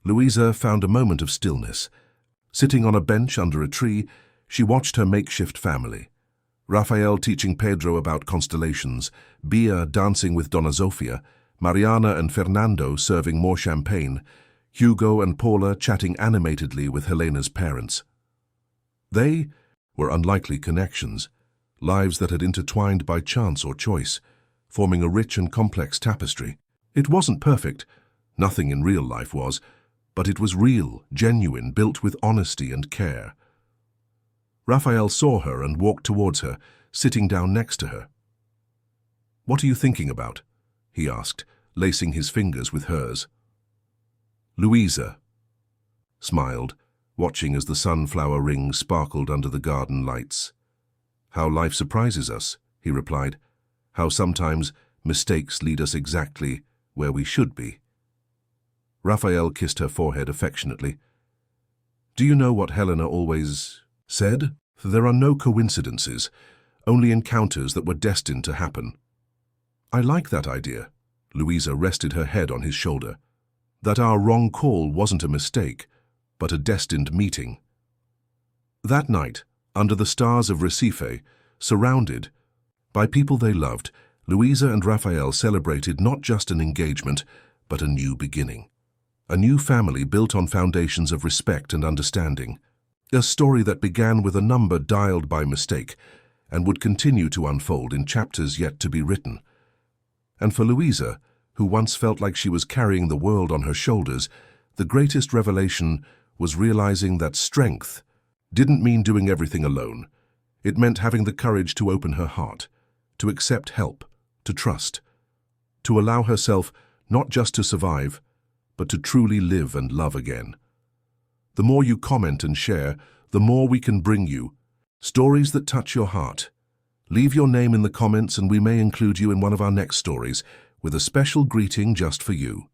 Speaker 1: Louisa found a moment of stillness. Sitting on a bench under a tree, she watched her makeshift family. Raphael teaching Pedro about constellations, Bia dancing with Donna Zofia, Mariana and Fernando serving more champagne, Hugo and Paula chatting animatedly with Helena's parents. They were unlikely connections, lives that had intertwined by chance or choice, forming a rich and complex tapestry. It wasn't perfect, nothing in real life was, but it was real, genuine, built with honesty and care. Raphael saw her and walked towards her, sitting down next to her. "What are you thinking about?" he asked, lacing his fingers with hers. Louisa smiled, watching as the sunflower ring sparkled under the garden lights. "How life surprises us," he replied. "How sometimes mistakes lead us exactly where we should be." Raphael kissed her forehead affectionately. "Do you know what Helena always said? There are no coincidences, only encounters that were destined to happen." "I like that idea." Louisa rested her head on his shoulder. "That our wrong call wasn't a mistake, but a destined meeting." That night, under the stars of Recife, surrounded by people they loved, Louisa and Raphael celebrated not just an engagement, but a new beginning. A new family built on foundations of respect and understanding. A story that began with a number dialed by mistake and would continue to unfold in chapters yet to be written. And for Louisa, who once felt like she was carrying the world on her shoulders, the greatest revelation was realizing that strength didn't mean doing everything alone. It meant having the courage to open her heart, to accept help, to trust, to allow herself not just to survive, but to truly live and love again. The more you comment and share, the more we can bring you stories that touch your heart. Leave your name in the comments and we may include you in one of our next stories with a special greeting just for you.